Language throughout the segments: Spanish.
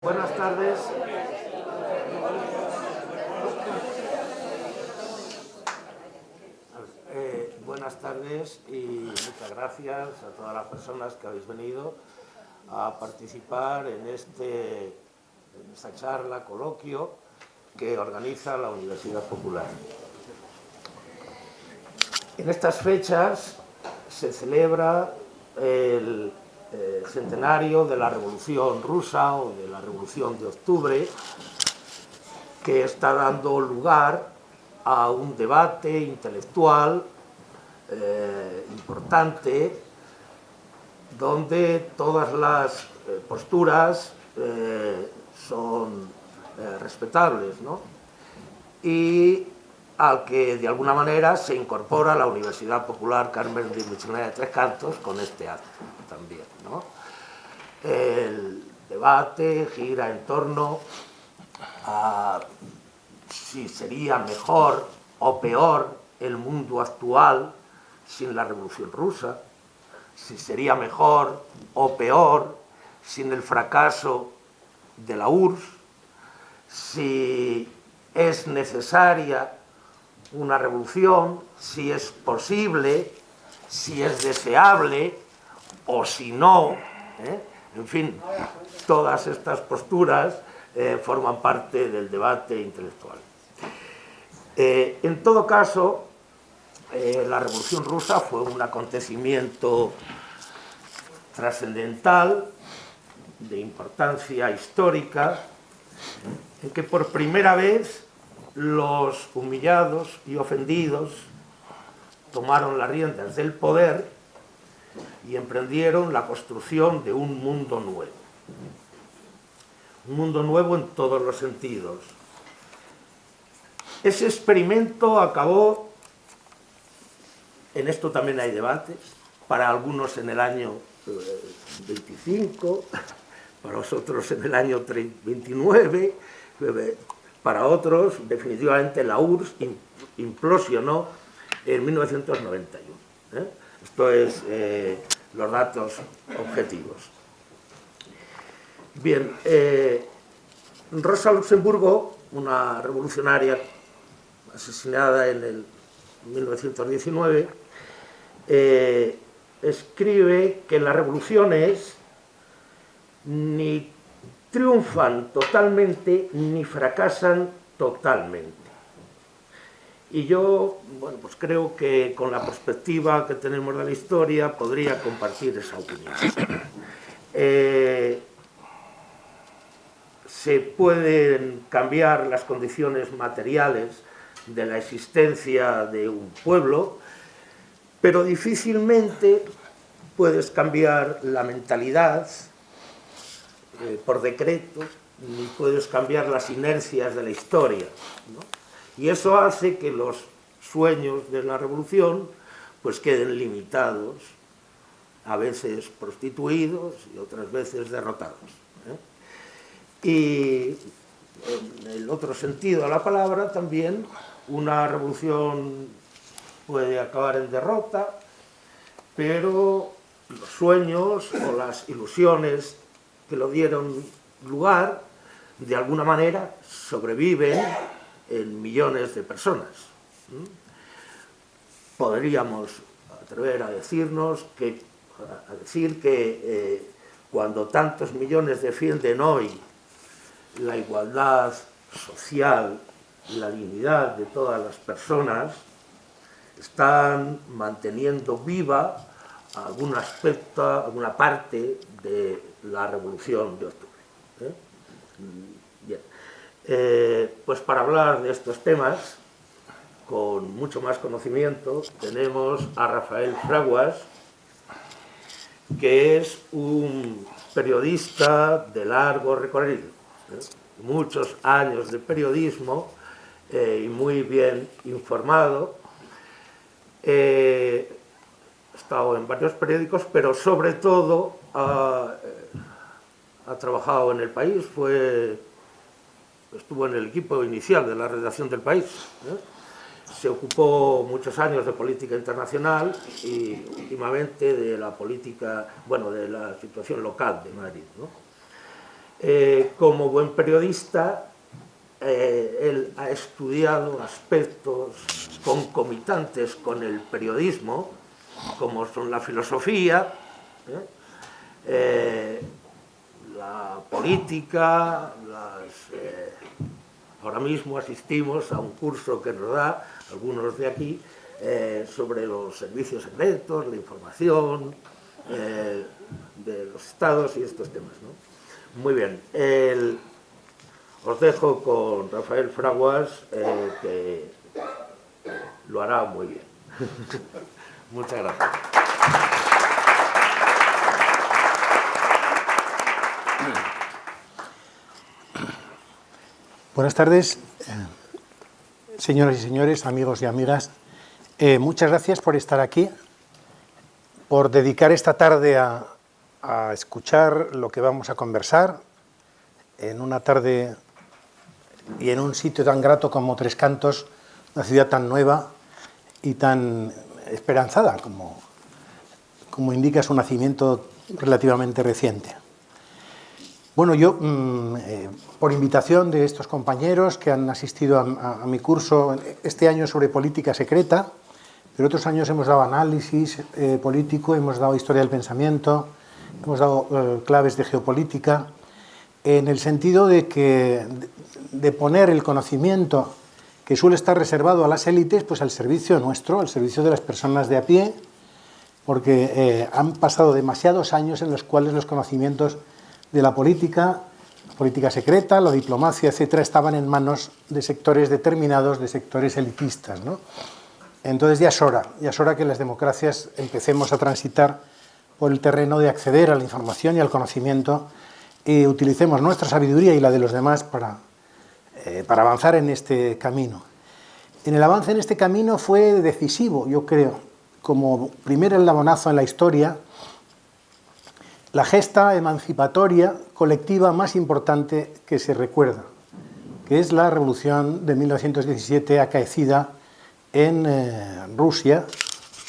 Buenas tardes. Buenas tardes y muchas gracias a todas las personas que habéis venido a participar en esta charla, coloquio que organiza la Universidad Popular. En estas fechas se celebra el centenario de la Revolución Rusa o de la Revolución de Octubre, que está dando lugar a un debate intelectual importante, donde todas las posturas son respetables, ¿no? Y al que de alguna manera se incorpora la Universidad Popular Carmen de Michelena de Tres Cantos con este acto también, ¿no? El debate gira en torno a si sería mejor o peor el mundo actual sin la Revolución Rusa, si sería mejor o peor sin el fracaso de la URSS, si es necesaria una revolución, si es posible, si es deseable o si no, En fin, todas estas posturas forman parte del debate intelectual. En todo caso, la Revolución Rusa fue un acontecimiento trascendental, de importancia histórica, en que por primera vez los humillados y ofendidos tomaron las riendas del poder y emprendieron la construcción de un mundo nuevo. Un mundo nuevo en todos los sentidos. Ese experimento acabó, en esto también hay debates, para algunos en el año 25, para otros en el año 29, para otros, definitivamente, la URSS implosionó en 1991. Esto es los datos objetivos. Bien, Rosa Luxemburgo, una revolucionaria asesinada en el 1919, escribe que las revoluciones ni triunfan totalmente ni fracasan totalmente. Y yo, bueno, pues creo que con la perspectiva que tenemos de la historia podría compartir esa opinión. Se pueden cambiar las condiciones materiales de la existencia de un pueblo, pero difícilmente puedes cambiar la mentalidad por decreto, ni puedes cambiar las inercias de la historia, ¿no? Y eso hace que los sueños de la revolución pues queden limitados, a veces prostituidos y otras veces derrotados. Y en el otro sentido de la palabra también, una revolución puede acabar en derrota, pero los sueños o las ilusiones que lo dieron lugar, de alguna manera sobreviven en millones de personas. Podríamos atrever a decir que cuando tantos millones defienden hoy la igualdad social y la dignidad de todas las personas, están manteniendo viva algún aspecto, alguna parte de la Revolución de Octubre. Bien. Pues para hablar de estos temas, con mucho más conocimiento, tenemos a Rafael Fraguas, que es un periodista de largo recorrido, muchos años de periodismo y muy bien informado. Ha estado en varios periódicos, pero sobre todo ha trabajado en El País, estuvo en el equipo inicial de la redacción del País. Se ocupó muchos años de política internacional y últimamente de la política, bueno, de la situación local de Madrid, ¿no? Como buen periodista, él ha estudiado aspectos concomitantes con el periodismo, como son la filosofía, la política, ahora mismo asistimos a un curso que nos da algunos de aquí sobre los servicios secretos, la información de los estados y estos temas, ¿no? Muy bien. Os dejo con Rafael Fraguas, que lo hará muy bien. Muchas gracias. Buenas tardes, señoras y señores, amigos y amigas. Muchas gracias por estar aquí, por dedicar esta tarde a escuchar lo que vamos a conversar en una tarde y en un sitio tan grato como Tres Cantos, una ciudad tan nueva y tan esperanzada como indica su nacimiento relativamente reciente. Bueno, yo, por invitación de estos compañeros que han asistido a mi curso este año sobre política secreta, pero otros años hemos dado análisis político, hemos dado historia del pensamiento, hemos dado claves de geopolítica, en el sentido de poner el conocimiento que suele estar reservado a las élites, pues al servicio nuestro, al servicio de las personas de a pie, porque han pasado demasiados años en los cuales los conocimientos de la política secreta, la diplomacia, etcétera, estaban en manos de sectores determinados, de sectores elitistas, ¿no? Entonces ya es hora que las democracias empecemos a transitar por el terreno de acceder a la información y al conocimiento y utilicemos nuestra sabiduría y la de los demás para avanzar en este camino. En el avance en este camino fue decisivo, yo creo, como primer eslabonazo en la historia, la gesta emancipatoria colectiva más importante que se recuerda, que es la revolución de 1917 acaecida en Rusia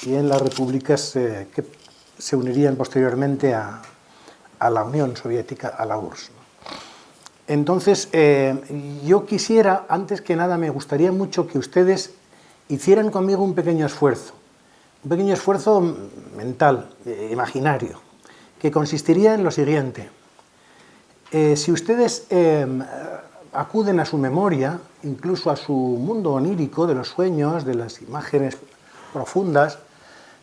y en las repúblicas que se unirían posteriormente a la Unión Soviética, a la URSS. Entonces, yo quisiera, antes que nada, me gustaría mucho que ustedes hicieran conmigo un pequeño esfuerzo mental, imaginario, que consistiría en lo siguiente. Si ustedes acuden a su memoria, incluso a su mundo onírico de los sueños, de las imágenes profundas,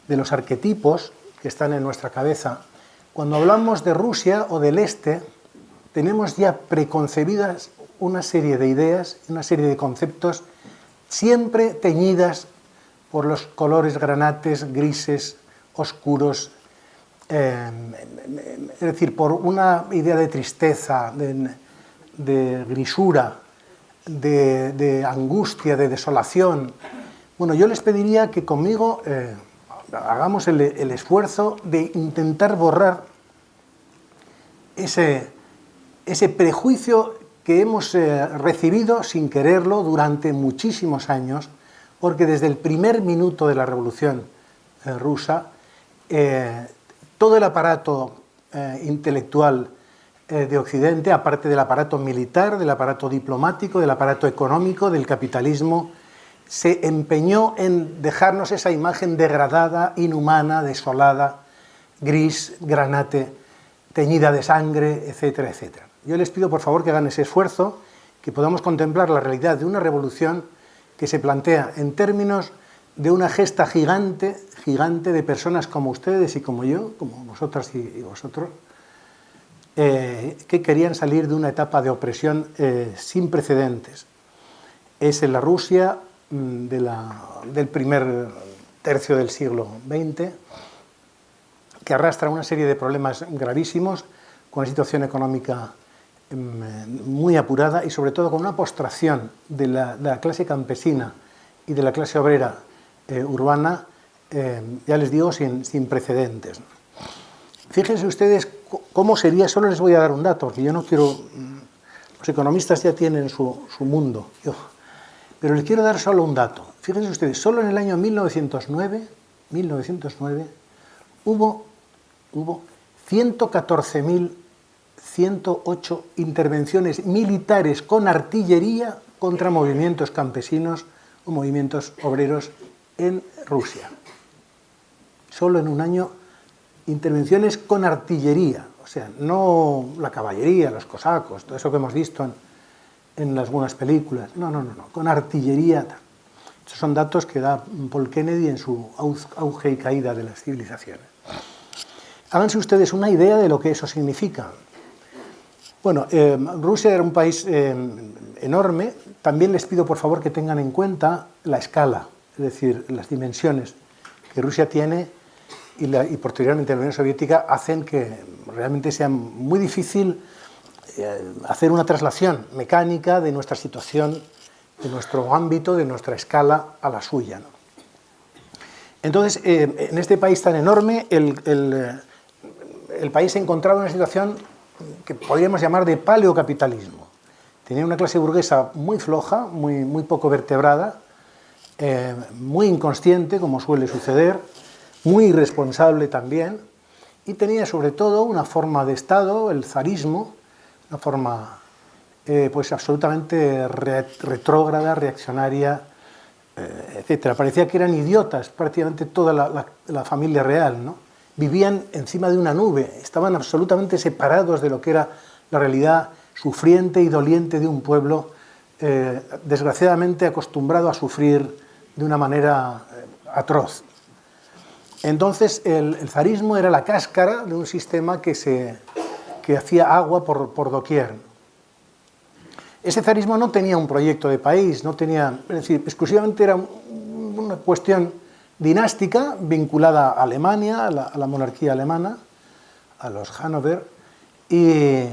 de los arquetipos que están en nuestra cabeza, cuando hablamos de Rusia o del Este, tenemos ya preconcebidas una serie de ideas, una serie de conceptos, siempre teñidas por los colores granates, grises, oscuros, es decir, por una idea de tristeza, de grisura, de angustia, de desolación. Bueno, yo les pediría que conmigo hagamos el esfuerzo de intentar borrar ese prejuicio que hemos recibido sin quererlo durante muchísimos años, porque desde el primer minuto de la Revolución rusa, todo el aparato intelectual de Occidente, aparte del aparato militar, del aparato diplomático, del aparato económico, del capitalismo, se empeñó en dejarnos esa imagen degradada, inhumana, desolada, gris, granate, teñida de sangre, etcétera, etcétera. Yo les pido por favor que hagan ese esfuerzo, que podamos contemplar la realidad de una revolución que se plantea en términos de una gesta gigante de personas como ustedes y como yo, como vosotras y vosotros, que querían salir de una etapa de opresión sin precedentes. Es en la Rusia del primer tercio del siglo XX, que arrastra una serie de problemas gravísimos, con una situación económica muy apurada y sobre todo con una postración de la clase campesina y de la clase obrera urbana, ya les digo, sin precedentes. Fíjense ustedes cómo sería, solo les voy a dar un dato, porque yo no quiero, los economistas ya tienen su mundo, pero les quiero dar solo un dato. Fíjense ustedes, solo en el año 1909 hubo 114.000 108 intervenciones militares con artillería contra movimientos campesinos o movimientos obreros en Rusia. Solo en un año, intervenciones con artillería, o sea, no la caballería, los cosacos, todo eso que hemos visto en algunas películas, no, con artillería. Estos son datos que da Paul Kennedy en su auge y caída de las civilizaciones. Háganse ustedes una idea de lo que eso significa. Bueno, Rusia era un país enorme. También les pido, por favor, que tengan en cuenta la escala, es decir, las dimensiones que Rusia tiene y posteriormente la Unión Soviética hacen que realmente sea muy difícil hacer una traslación mecánica de nuestra situación, de nuestro ámbito, de nuestra escala a la suya, ¿no? Entonces, en este país tan enorme, el país se encontraba en una situación que podríamos llamar de paleocapitalismo. Tenía una clase burguesa muy floja, muy poco vertebrada, muy inconsciente, como suele suceder, muy irresponsable también, y tenía sobre todo una forma de Estado, el zarismo, una forma pues absolutamente retrógrada, reaccionaria, etc. Parecía que eran idiotas prácticamente toda la familia real, ¿no? Vivían encima de una nube, estaban absolutamente separados de lo que era la realidad sufriente y doliente de un pueblo desgraciadamente acostumbrado a sufrir de una manera atroz. Entonces el zarismo era la cáscara de un sistema que hacía agua por doquier. Ese zarismo no tenía un proyecto de país, no tenía, es decir, exclusivamente era una cuestión dinástica vinculada a Alemania, a la monarquía alemana, a los Hannover, y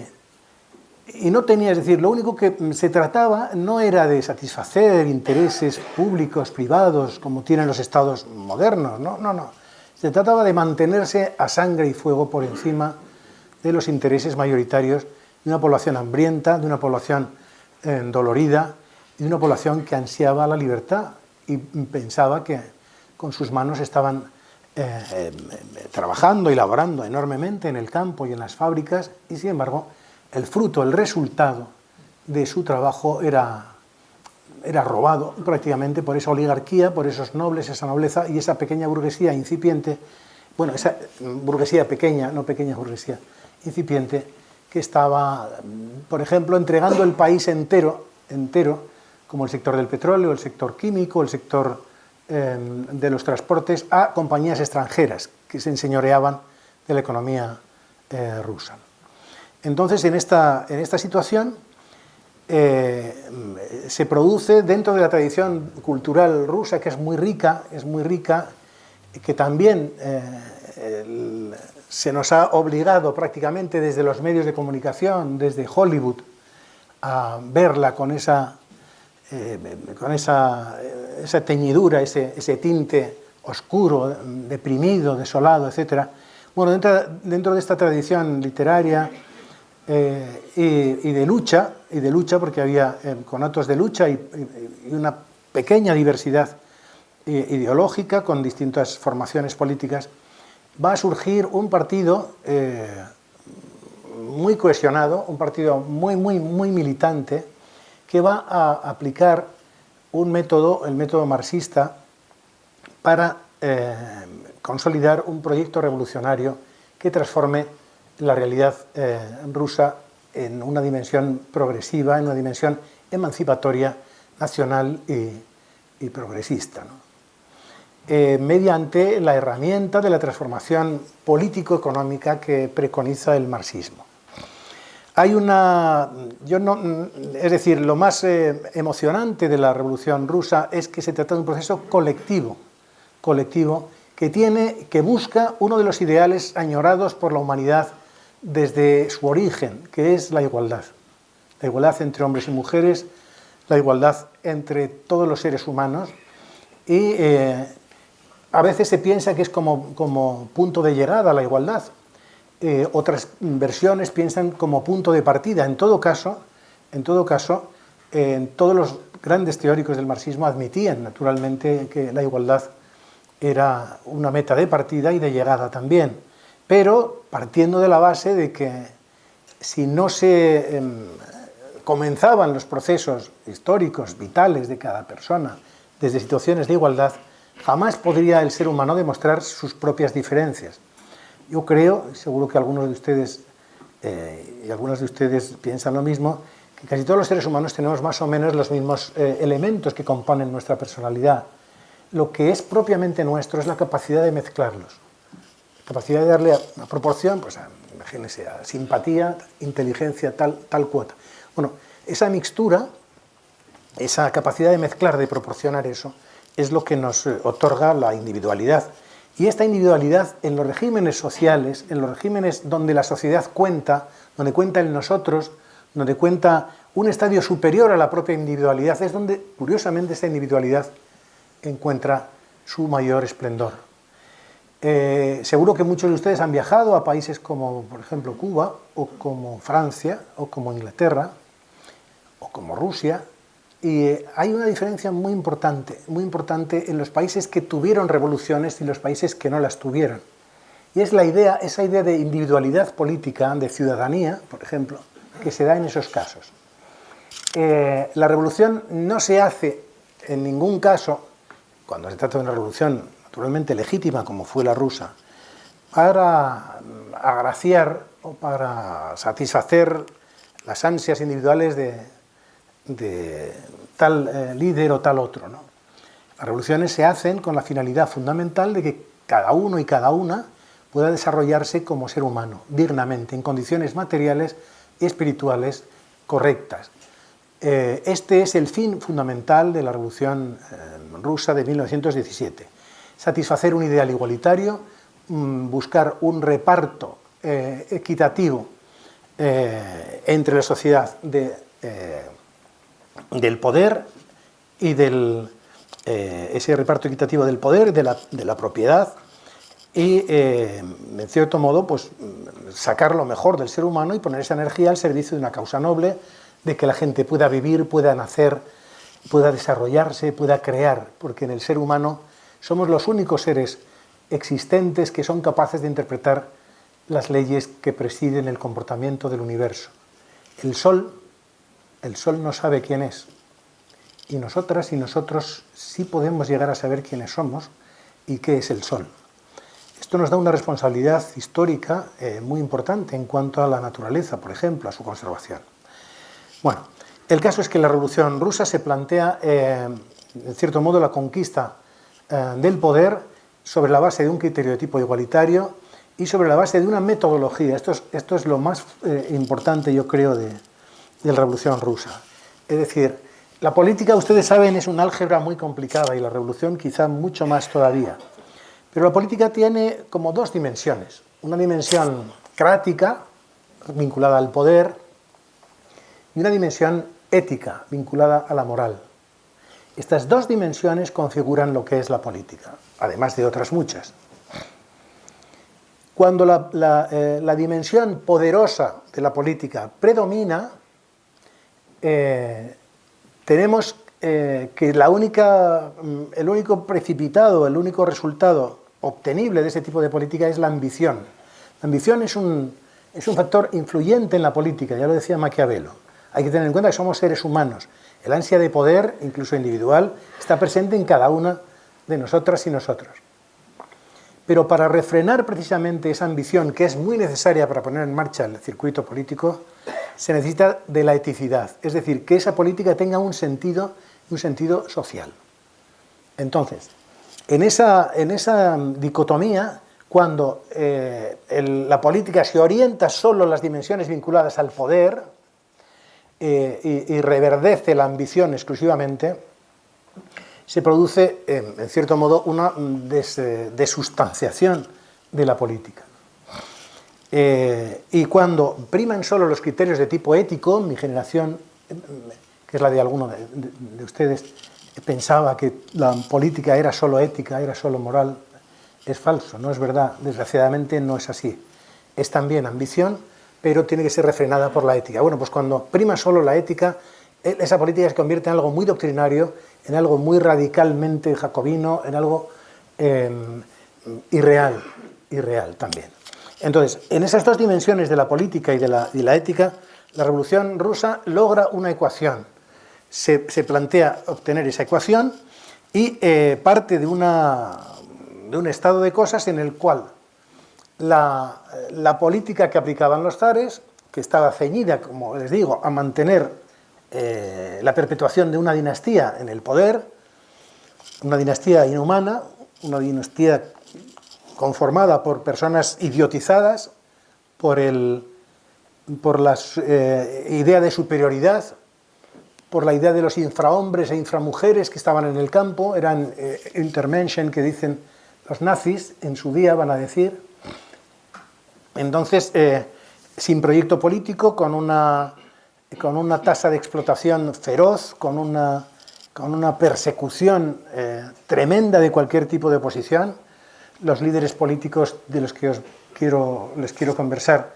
no tenía, es decir, lo único que se trataba no era de satisfacer intereses públicos, privados, como tienen los estados modernos, no. Se trataba de mantenerse a sangre y fuego por encima de los intereses mayoritarios de una población hambrienta, de una población dolorida, y de una población que ansiaba la libertad y pensaba que con sus manos estaban trabajando y laborando enormemente en el campo y en las fábricas, y sin embargo el fruto, el resultado de su trabajo era robado prácticamente por esa oligarquía, por esos nobles, esa nobleza y esa pequeña burguesía incipiente, bueno, esa burguesía pequeña, no pequeña burguesía, incipiente, que estaba, por ejemplo, entregando el país entero, como el sector del petróleo, el sector químico, el sector de los transportes, a compañías extranjeras que se enseñoreaban de la economía rusa. Entonces, en esta situación se produce dentro de la tradición cultural rusa, que es muy rica, que también se nos ha obligado prácticamente desde los medios de comunicación, desde Hollywood, a verla con esa teñidura, ese tinte oscuro, deprimido, desolado, etc. Bueno, dentro de esta tradición literaria y de lucha, porque había conatos de lucha y una pequeña diversidad ideológica con distintas formaciones políticas, va a surgir un partido muy cohesionado, un partido muy militante, que va a aplicar el método marxista, para consolidar un proyecto revolucionario que transforme la realidad rusa en una dimensión progresiva, en una dimensión emancipatoria, nacional y progresista, ¿no? Mediante la herramienta de la transformación político-económica que preconiza el marxismo. Es decir, lo más emocionante de la Revolución Rusa es que se trata de un proceso colectivo que busca uno de los ideales añorados por la humanidad desde su origen, que es la igualdad entre hombres y mujeres, la igualdad entre todos los seres humanos, y a veces se piensa que es como punto de llegada a la igualdad. Otras versiones piensan como punto de partida. En todo caso, todos los grandes teóricos del marxismo admitían naturalmente que la igualdad era una meta de partida y de llegada también, pero partiendo de la base de que si no se comenzaban los procesos históricos, vitales de cada persona, desde situaciones de igualdad, jamás podría el ser humano demostrar sus propias diferencias. Yo creo, seguro que algunos de ustedes y algunos de ustedes piensan lo mismo, que casi todos los seres humanos tenemos más o menos los mismos elementos que componen nuestra personalidad. Lo que es propiamente nuestro es la capacidad de mezclarlos, la capacidad de darle una proporción, pues imagínense, a simpatía, inteligencia, tal cuota. Bueno, esa mixtura, esa capacidad de mezclar, de proporcionar eso, es lo que nos otorga la individualidad. Y esta individualidad en los regímenes sociales, en los regímenes donde la sociedad cuenta, donde cuenta el nosotros, donde cuenta un estadio superior a la propia individualidad, es donde, curiosamente, esta individualidad encuentra su mayor esplendor. Seguro que muchos de ustedes han viajado a países como, por ejemplo, Cuba, o como Francia, o como Inglaterra, o como Rusia, y hay una diferencia muy importante en los países que tuvieron revoluciones y los países que no las tuvieron. Y es esa idea de individualidad política, de ciudadanía, por ejemplo, que se da en esos casos. La revolución no se hace en ningún caso, cuando se trata de una revolución naturalmente legítima como fue la rusa, para agraciar o para satisfacer las ansias individuales de tal líder o tal otro, ¿no? Las revoluciones se hacen con la finalidad fundamental de que cada uno y cada una pueda desarrollarse como ser humano, dignamente, en condiciones materiales y espirituales correctas. Este es el fin fundamental de la Revolución Rusa de 1917. Satisfacer un ideal igualitario, buscar un reparto equitativo entre la sociedad del poder y ese reparto equitativo del poder, de la propiedad, y en cierto modo pues, sacar lo mejor del ser humano y poner esa energía al servicio de una causa noble, de que la gente pueda vivir, pueda nacer, pueda desarrollarse, pueda crear, porque en el ser humano somos los únicos seres existentes que son capaces de interpretar las leyes que presiden el comportamiento del universo. El Sol no sabe quién es, y nosotras y nosotros sí podemos llegar a saber quiénes somos y qué es el Sol. Esto nos da una responsabilidad histórica muy importante en cuanto a la naturaleza, por ejemplo, a su conservación. Bueno, el caso es que la Revolución Rusa se plantea, en cierto modo, la conquista del poder sobre la base de un criterio de tipo igualitario y sobre la base de una metodología. Esto es lo más importante, yo creo, de la Revolución Rusa. Es decir, la política, ustedes saben, es un álgebra muy complicada y la revolución quizá mucho más todavía. Pero la política tiene como dos dimensiones. Una dimensión crática, vinculada al poder, y una dimensión ética, vinculada a la moral. Estas dos dimensiones configuran lo que es la política, además de otras muchas. Cuando la dimensión poderosa de la política predomina, tenemos que el único precipitado, el único resultado obtenible de ese tipo de política es la ambición. La ambición es un factor influyente en la política, ya lo decía Maquiavelo. Hay que tener en cuenta que somos seres humanos. El ansia de poder, incluso individual, está presente en cada una de nosotras y nosotros. Pero para refrenar precisamente esa ambición, que es muy necesaria para poner en marcha el circuito político, se necesita de la eticidad, es decir, que esa política tenga un sentido social. Entonces, en esa dicotomía, cuando la política se orienta solo en las dimensiones vinculadas al poder y reverdece la ambición exclusivamente, se produce, en cierto modo, una desustanciación de la política. Y cuando priman solo los criterios de tipo ético, mi generación, que es la de alguno de ustedes, pensaba que la política era solo ética, era solo moral. Es falso, no es verdad. Desgraciadamente no es así. Es también ambición, pero tiene que ser refrenada por la ética. Bueno, pues cuando prima solo la ética, esa política se convierte en algo muy doctrinario, en algo muy radicalmente jacobino, en algo irreal también. Entonces, en esas dos dimensiones de la política y de la ética, la Revolución Rusa logra una ecuación. Se plantea obtener esa ecuación y parte de un estado de cosas en el cual la política que aplicaban los zares, que estaba ceñida, como les digo, a mantener la perpetuación de una dinastía en el poder, una dinastía inhumana, una dinastía conformada por personas idiotizadas, por la idea de superioridad, por la idea de los infrahombres e inframujeres que estaban en el campo, eran Untermenschen, que dicen los nazis en su día, van a decir. Entonces, sin proyecto político, con una tasa de explotación feroz, con una persecución tremenda de cualquier tipo de oposición. Los líderes políticos de los que les quiero conversar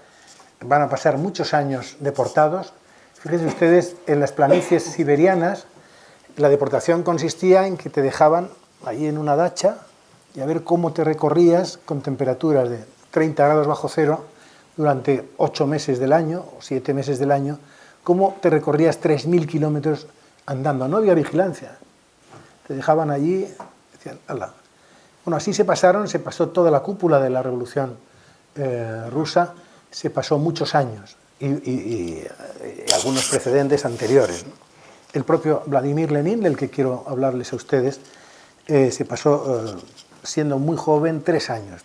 van a pasar muchos años deportados. Fíjense ustedes, en las planicies siberianas, la deportación consistía en que te dejaban ahí en una dacha y a ver cómo te recorrías con temperaturas de 30 grados bajo cero durante 8 meses del año o 7 meses del año, cómo te recorrías 3.000 kilómetros andando. No había vigilancia. Te dejaban allí, decían, ¡hala! Bueno, así se pasó toda la cúpula de la Revolución Rusa, se pasó muchos años y algunos precedentes anteriores, ¿no? El propio Vladimir Lenin, del que quiero hablarles a ustedes, se pasó, siendo muy joven, 3 años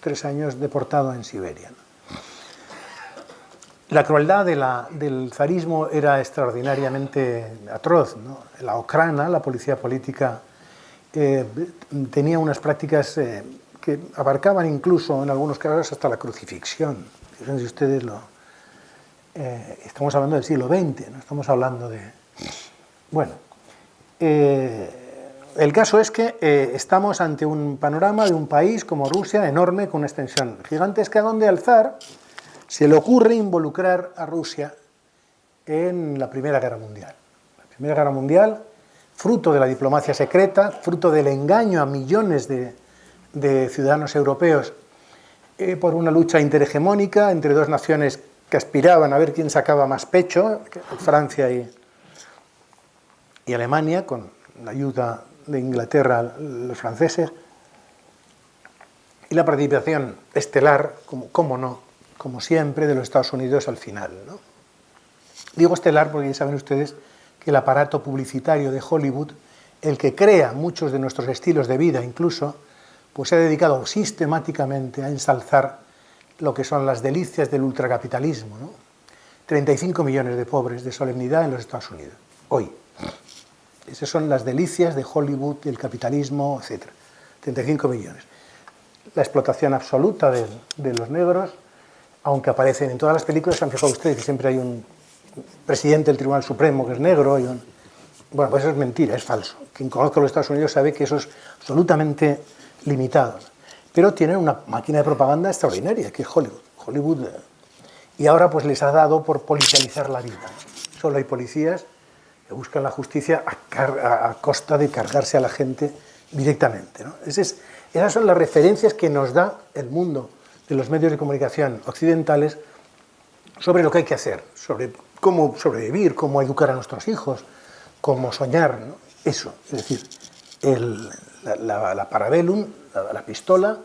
deportado en Siberia, ¿no? La crueldad del zarismo era extraordinariamente atroz, ¿no? La Okhrana, la policía política, tenía unas prácticas que abarcaban incluso, en algunos casos, hasta la crucifixión. Fíjense ustedes, estamos hablando del siglo XX, no estamos hablando de... Bueno, el caso es que estamos ante un panorama de un país como Rusia, enorme, con una extensión gigantesca, donde al zar se le ocurre involucrar a Rusia en la Primera Guerra Mundial. La Primera Guerra Mundial, fruto de la diplomacia secreta, fruto del engaño a millones de ciudadanos europeos por una lucha interhegemónica entre dos naciones que aspiraban a ver quién sacaba más pecho, Francia y Alemania, con la ayuda de Inglaterra, los franceses, y la participación estelar, como siempre, de los Estados Unidos al final, ¿no? Digo estelar porque ya saben ustedes que el aparato publicitario de Hollywood, el que crea muchos de nuestros estilos de vida incluso, pues se ha dedicado sistemáticamente a ensalzar lo que son las delicias del ultracapitalismo, ¿no? 35 millones de pobres de solemnidad en los Estados Unidos, hoy. Esas son las delicias de Hollywood, del capitalismo, etc. 35 millones. La explotación absoluta de los negros, aunque aparecen en todas las películas, se han fijado ustedes que siempre hay un presidente del Tribunal Supremo que es negro. Bueno, pues eso es mentira, es falso. Quien conozca los Estados Unidos sabe que eso es absolutamente limitado. Pero tienen una máquina de propaganda extraordinaria, que es Hollywood. Y ahora pues les ha dado por policializar la vida. Solo hay policías que buscan la justicia a costa de cargarse a la gente directamente, ¿no? Esas son las referencias que nos da el mundo de los medios de comunicación occidentales sobre lo que hay que hacer, sobre cómo sobrevivir, cómo educar a nuestros hijos, cómo soñar, ¿no? Eso, es decir, la parabellum, la pistola,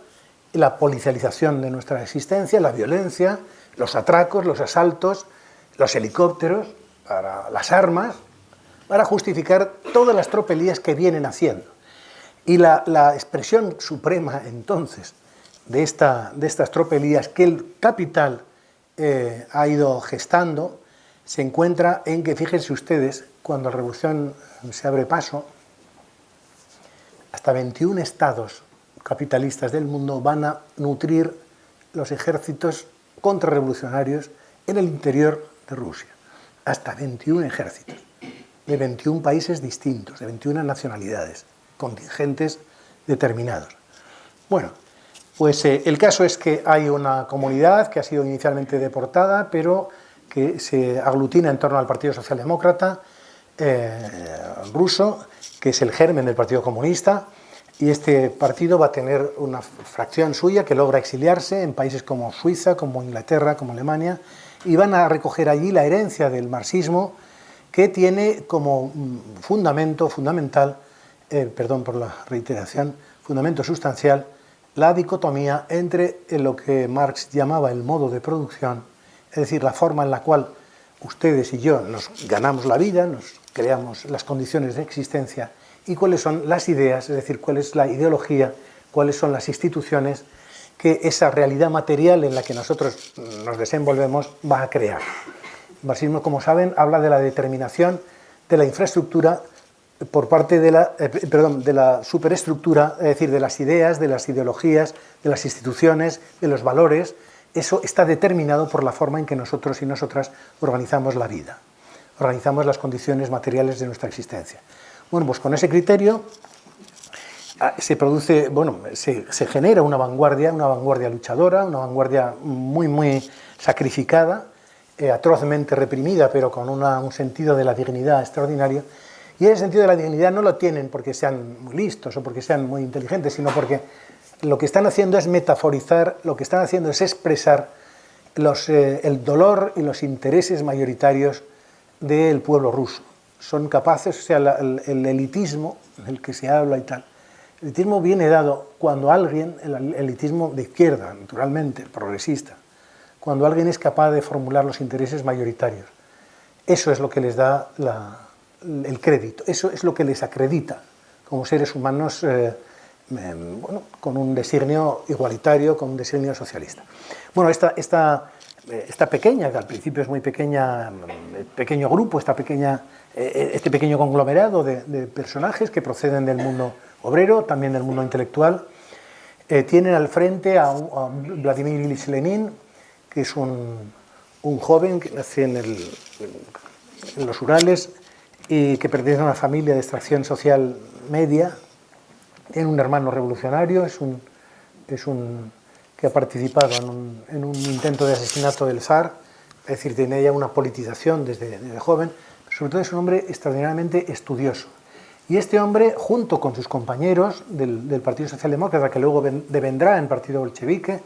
la policialización de nuestra existencia, la violencia, los atracos, los asaltos, los helicópteros, las armas, para justificar todas las tropelías que vienen haciendo. Y la expresión suprema, entonces, de estas tropelías que el capital ha ido gestando, se encuentra en que, fíjense ustedes, cuando la revolución se abre paso, hasta 21 estados capitalistas del mundo van a nutrir los ejércitos contrarrevolucionarios en el interior de Rusia. Hasta 21 ejércitos, de 21 países distintos, de 21 nacionalidades, contingentes determinados. Bueno, pues el caso es que hay una comunidad que ha sido inicialmente deportada, pero que se aglutina en torno al Partido Socialdemócrata ruso, que es el germen del Partido Comunista, Y este partido va a tener una fracción suya que logra exiliarse en países como Suiza, como Inglaterra, como Alemania, y van a recoger allí la herencia del marxismo, que tiene como fundamental, perdón por la reiteración, fundamento sustancial, la dicotomía entre lo que Marx llamaba el modo de producción, es decir, la forma en la cual ustedes y yo nos ganamos la vida, nos creamos las condiciones de existencia, y cuáles son las ideas, es decir, cuál es la ideología, cuáles son las instituciones que esa realidad material en la que nosotros nos desenvolvemos va a crear. El marxismo, como saben, habla de la determinación de la infraestructura por parte de la superestructura, es decir, de las ideas, de las ideologías, de las instituciones, de los valores. Eso está determinado por la forma en que nosotros y nosotras organizamos la vida, organizamos las condiciones materiales de nuestra existencia. Bueno, pues con ese criterio se produce, se genera una vanguardia luchadora, una vanguardia muy sacrificada, atrozmente reprimida, pero con un sentido de la dignidad extraordinario. Y ese sentido de la dignidad no lo tienen porque sean muy listos o porque sean muy inteligentes, sino porque lo que están haciendo es metaforizar, lo que están haciendo es expresar el dolor y los intereses mayoritarios del pueblo ruso. Son capaces, o sea, el elitismo del que se habla y tal, el elitismo viene dado cuando alguien, el elitismo de izquierda, naturalmente, el progresista, cuando alguien es capaz de formular los intereses mayoritarios. Eso es lo que les da el crédito, eso es lo que les acredita como seres humanos con un designio igualitario, con un designio socialista. Bueno, esta pequeña, que al principio es muy pequeña, pequeño grupo, este pequeño conglomerado de personajes que proceden del mundo obrero, también del mundo intelectual, tienen al frente a Vladimir Ilich Lenin, que es un joven que nace en los Urales y que pertenece a una familia de extracción social media. Tiene un hermano revolucionario, que ha participado en un intento de asesinato del zar, es decir, tiene ya una politización desde joven, pero sobre todo es un hombre extraordinariamente estudioso. Y este hombre, junto con sus compañeros del Partido Socialdemócrata, que luego devendrá en Partido Bolchevique,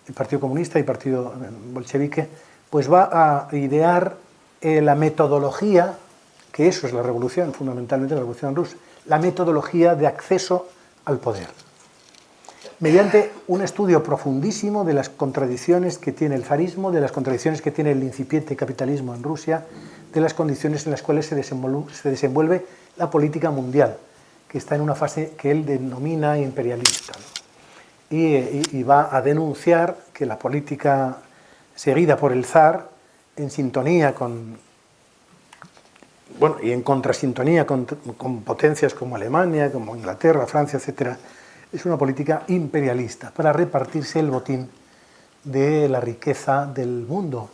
el Partido Comunista y Partido Bolchevique, pues va a idear la metodología, que eso es la revolución, fundamentalmente la revolución rusa, la metodología de acceso al poder, mediante un estudio profundísimo de las contradicciones que tiene el zarismo, de las contradicciones que tiene el incipiente capitalismo en Rusia, de las condiciones en las cuales se desenvuelve la política mundial, que está en una fase que él denomina imperialista, ¿no? Y va a denunciar que la política seguida por el zar, en sintonía y en contrasintonía con potencias como Alemania, como Inglaterra, Francia, etc., es una política imperialista para repartirse el botín de la riqueza del mundo,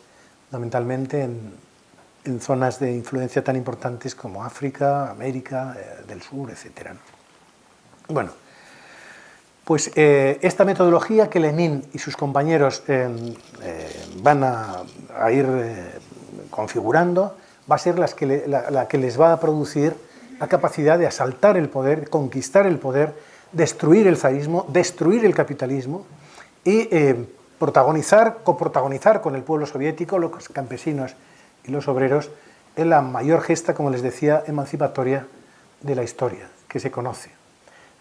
fundamentalmente en zonas de influencia tan importantes como África, América del Sur, etc., ¿no? Bueno, pues esta metodología que Lenin y sus compañeros van a ir configurando va a ser la que les va a producir la capacidad de asaltar el poder, conquistar el poder, destruir el zarismo, destruir el capitalismo y coprotagonizar con el pueblo soviético, los campesinos y los obreros, en la mayor gesta, como les decía, emancipatoria de la historia que se conoce.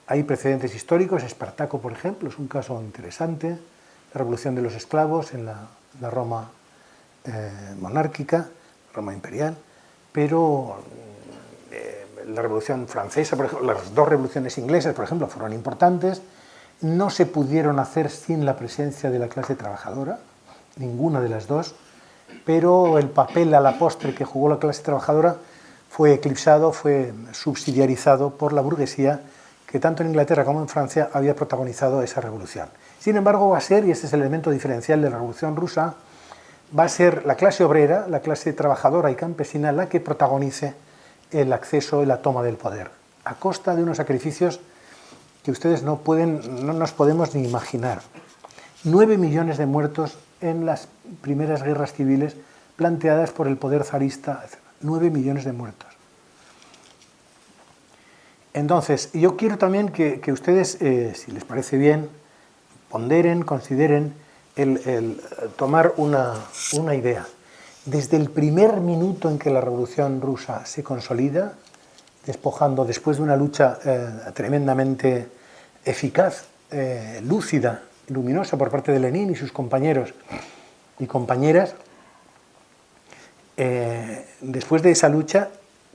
Hay precedentes históricos, Espartaco, por ejemplo, es un caso interesante, la revolución de los esclavos en la Roma monárquica, Roma imperial, pero la Revolución Francesa, por ejemplo, las dos revoluciones inglesas, por ejemplo, fueron importantes, no se pudieron hacer sin la presencia de la clase trabajadora, ninguna de las dos, pero el papel a la postre que jugó la clase trabajadora fue eclipsado, fue subsidiarizado por la burguesía, que tanto en Inglaterra como en Francia había protagonizado esa revolución. Sin embargo, va a ser, y este es el elemento diferencial de la Revolución Rusa, va a ser la clase obrera, la clase trabajadora y campesina la que protagonice el acceso y la toma del poder, a costa de unos sacrificios que ustedes no nos podemos ni imaginar. 9 millones de muertos en las primeras guerras civiles planteadas por el poder zarista, 9 millones de muertos. Entonces, yo quiero también que ustedes, si les parece bien, ponderen, consideren el tomar una idea. Desde el primer minuto en que la Revolución Rusa se consolida, despojando después de una lucha tremendamente eficaz, lúcida, luminosa por parte de Lenin y sus compañeros y compañeras, después de esa lucha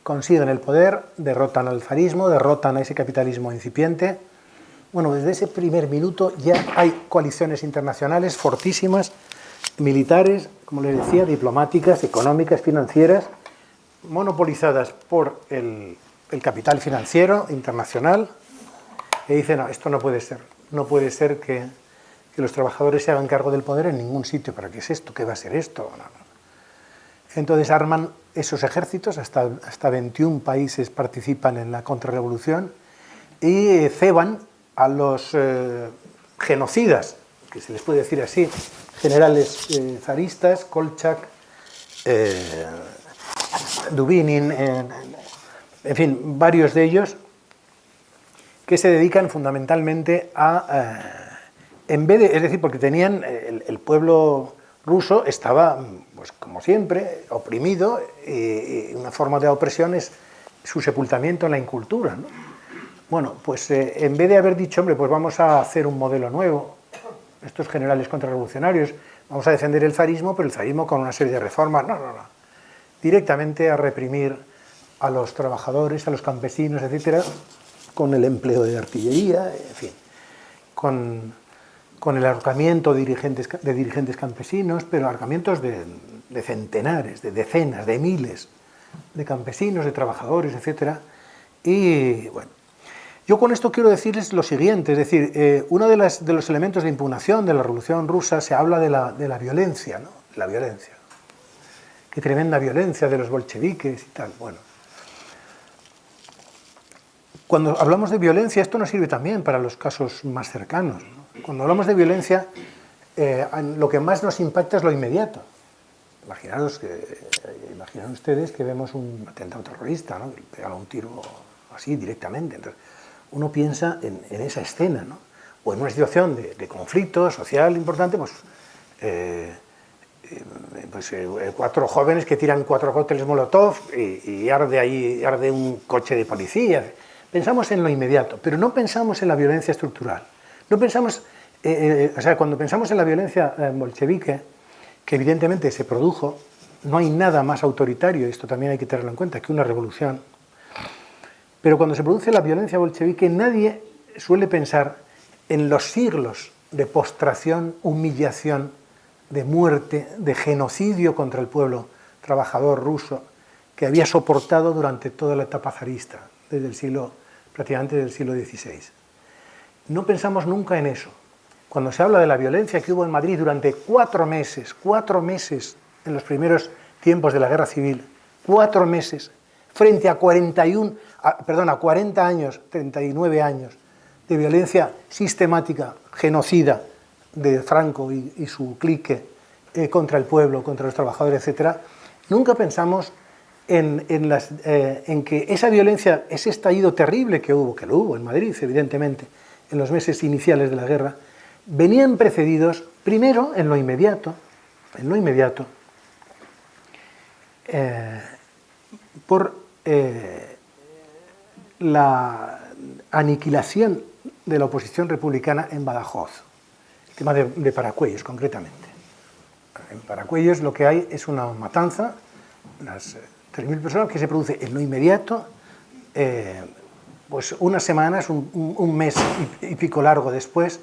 consiguen el poder, derrotan al zarismo, derrotan a ese capitalismo incipiente. Bueno, desde ese primer minuto ya hay coaliciones internacionales fortísimas, militares, como les decía, diplomáticas, económicas, financieras, monopolizadas por el capital financiero internacional, que dice, no, esto no puede ser. No puede ser que los trabajadores se hagan cargo del poder en ningún sitio. ¿Para qué es esto? ¿Qué va a ser esto? No, no. Entonces arman esos ejércitos, hasta 21 países participan en la contrarrevolución y ceban a los genocidas, que se les puede decir así, generales zaristas, Kolchak, Dubinin, en fin, varios de ellos, que se dedican fundamentalmente a, en vez de, es decir, porque tenían, el pueblo ruso estaba, pues como siempre, oprimido, y una forma de opresión es su sepultamiento en la incultura, ¿no? Bueno, pues en vez de haber dicho, hombre, pues vamos a hacer un modelo nuevo, estos generales contrarrevolucionarios, vamos a defender el zarismo, pero el zarismo con una serie de reformas, no. Directamente a reprimir a los trabajadores, a los campesinos, etcétera, con el empleo de artillería, en fin, con el ahorcamiento de dirigentes campesinos, pero ahorcamientos de centenares, de decenas, de miles de campesinos, de trabajadores, etcétera. Y bueno, yo con esto quiero decirles lo siguiente, es decir, uno de los elementos de impugnación de la Revolución Rusa se habla de la violencia, ¿no? La violencia. Qué tremenda violencia de los bolcheviques y tal. Bueno, cuando hablamos de violencia, esto nos sirve también para los casos más cercanos, ¿no? Cuando hablamos de violencia, lo que más nos impacta es lo inmediato. Imaginaron ustedes que vemos un atentado terrorista, ¿no? Que pegan un tiro así directamente. Entonces, uno piensa en esa escena, ¿no? O en una situación de conflicto social importante, pues 4 jóvenes que tiran 4 cócteles Molotov y arde un coche de policía. Pensamos en lo inmediato, pero no pensamos en la violencia estructural. No pensamos, cuando pensamos en la violencia bolchevique, que evidentemente se produjo, no hay nada más autoritario, esto también hay que tenerlo en cuenta, que una revolución. Pero cuando se produce la violencia bolchevique, nadie suele pensar en los siglos de postración, humillación, de muerte, de genocidio contra el pueblo trabajador ruso que había soportado durante toda la etapa zarista, prácticamente desde el siglo XVI. No pensamos nunca en eso. Cuando se habla de la violencia que hubo en Madrid durante 4 meses en los primeros tiempos de la Guerra Civil, 4 meses, frente a 40 años, 39 años de violencia sistemática, genocida, de Franco y su clique contra el pueblo, contra los trabajadores, etc., nunca pensamos en que esa violencia, ese estallido terrible que lo hubo en Madrid, evidentemente, en los meses iniciales de la guerra, venían precedidos, primero, en lo inmediato, por la aniquilación de la oposición republicana en Badajoz, el tema de Paracuellos, concretamente. En Paracuellos lo que hay es una matanza, unas 3.000 personas, que se produce en lo inmediato, pues unas semanas, un mes y pico largo después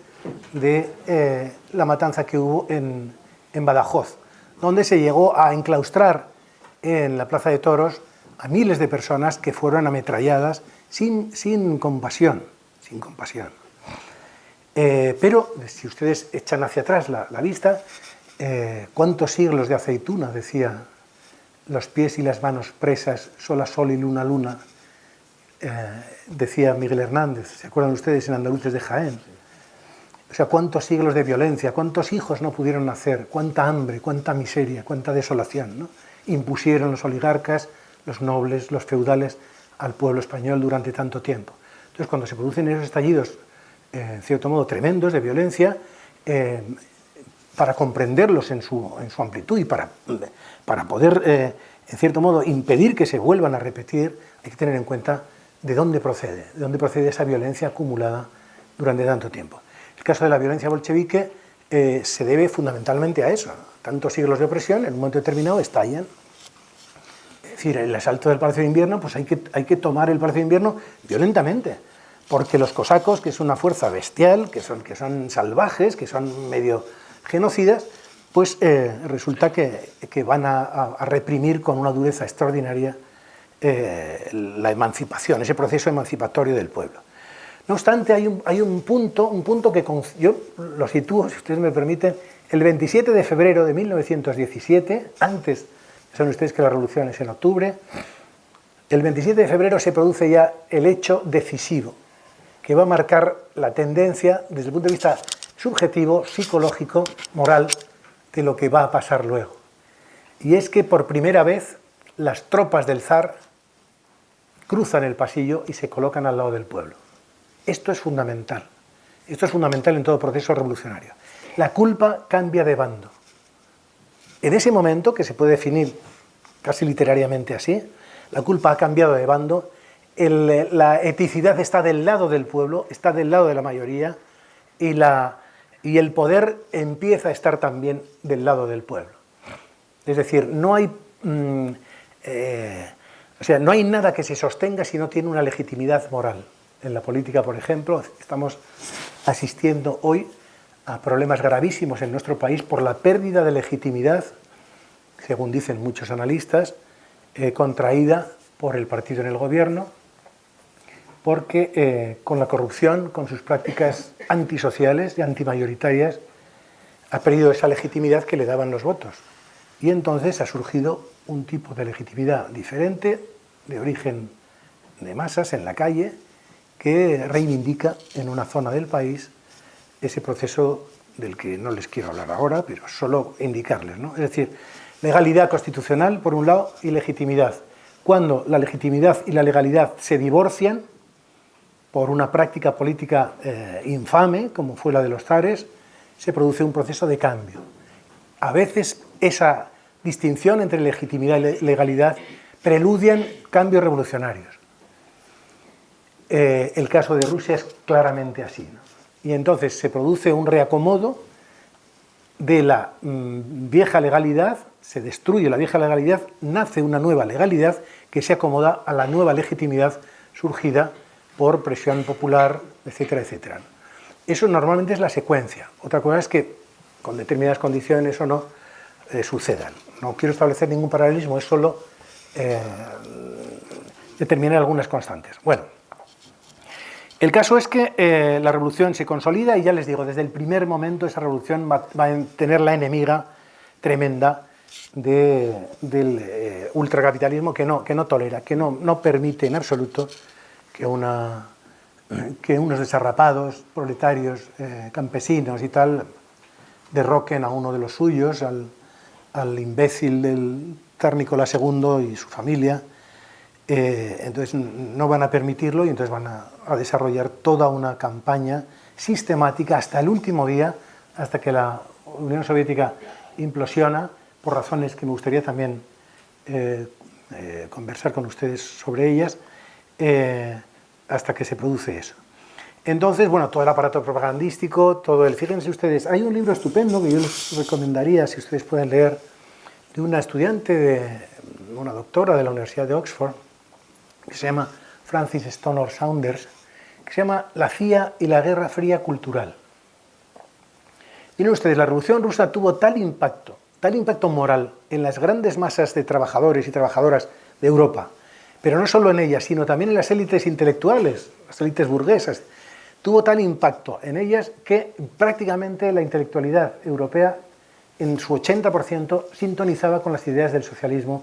de la matanza que hubo en Badajoz, donde se llegó a enclaustrar en la Plaza de Toros a miles de personas que fueron ametralladas sin compasión. Pero si ustedes echan hacia atrás la vista, ¿cuántos siglos de aceituna, decía, los pies y las manos presas, sol a sol y luna a luna, decía Miguel Hernández, ¿se acuerdan ustedes en Andaluces de Jaén? O sea, cuántos siglos de violencia, cuántos hijos no pudieron nacer, cuánta hambre, cuánta miseria, cuánta desolación, ¿no? Impusieron los oligarcas, los nobles, los feudales al pueblo español durante tanto tiempo. Entonces, cuando se producen esos estallidos, en cierto modo, tremendos de violencia, para comprenderlos en su amplitud y para poder, en cierto modo, impedir que se vuelvan a repetir, hay que tener en cuenta de dónde procede esa violencia acumulada durante tanto tiempo. El caso de la violencia bolchevique se debe fundamentalmente a eso. Tantos siglos de opresión, en un momento determinado estallan. Es decir, el asalto del Palacio de Invierno, pues hay que tomar el Palacio de Invierno violentamente, porque los cosacos, que es una fuerza bestial, que son salvajes, que son medio genocidas, pues resulta que van a reprimir con una dureza extraordinaria la emancipación, ese proceso emancipatorio del pueblo. No obstante, hay un punto que yo lo sitúo, si ustedes me permiten, el 27 de febrero de 1917, antes, saben ustedes que la revolución es en octubre, el 27 de febrero se produce ya el hecho decisivo, que va a marcar la tendencia desde el punto de vista subjetivo, psicológico, moral, de lo que va a pasar luego. Y es que por primera vez las tropas del zar cruzan el pasillo y se colocan al lado del pueblo. Esto es fundamental. Esto es fundamental en todo proceso revolucionario. La culpa cambia de bando. En ese momento, que se puede definir casi literariamente así, la culpa ha cambiado de bando, la eticidad está del lado del pueblo, está del lado de la mayoría, y el poder empieza a estar también del lado del pueblo. Es decir, no hay nada que se sostenga si no tiene una legitimidad moral. En la política, por ejemplo, estamos asistiendo hoy a problemas gravísimos en nuestro país por la pérdida de legitimidad, según dicen muchos analistas, contraída por el partido en el gobierno, porque con la corrupción, con sus prácticas antisociales y antimayoritarias, ha perdido esa legitimidad que le daban los votos. Y entonces ha surgido un tipo de legitimidad diferente, de origen de masas en la calle, que reivindica en una zona del país ese proceso del que no les quiero hablar ahora, pero solo indicarles, ¿no? Es decir, legalidad constitucional, por un lado, y legitimidad. Cuando la legitimidad y la legalidad se divorcian por una práctica política infame, como fue la de los zares, se produce un proceso de cambio. A veces esa distinción entre legitimidad y legalidad preludian cambios revolucionarios. El caso de Rusia es claramente así, ¿no? Y entonces se produce un reacomodo de la vieja legalidad, se destruye la vieja legalidad, nace una nueva legalidad que se acomoda a la nueva legitimidad surgida por presión popular, etcétera, etcétera. Eso normalmente es la secuencia. Otra cosa es que con determinadas condiciones o no sucedan. No quiero establecer ningún paralelismo, es solo determinar algunas constantes. Bueno, el caso es que la revolución se consolida y ya les digo, desde el primer momento esa revolución va a tener la enemiga tremenda del ultracapitalismo que no tolera, que no permite en absoluto que unos desarrapados, proletarios, campesinos y tal, derroquen a uno de los suyos, al imbécil del zar Nicolás II y su familia. Entonces no van a permitirlo y entonces van a desarrollar toda una campaña sistemática hasta el último día, hasta que la Unión Soviética implosiona, por razones que me gustaría también conversar con ustedes sobre ellas, hasta que se produce eso. Entonces, bueno, todo el aparato propagandístico, fíjense ustedes, hay un libro estupendo que yo les recomendaría, si ustedes pueden leer, de una estudiante, una doctora de la Universidad de Oxford, que se llama Frances Stonor Saunders, que se llama La CIA y la Guerra Fría Cultural. Miren ustedes, la Revolución Rusa tuvo tal impacto moral en las grandes masas de trabajadores y trabajadoras de Europa, pero no solo en ellas, sino también en las élites intelectuales, las élites burguesas. Tuvo tal impacto en ellas que prácticamente la intelectualidad europea, en su 80%, sintonizaba con las ideas del socialismo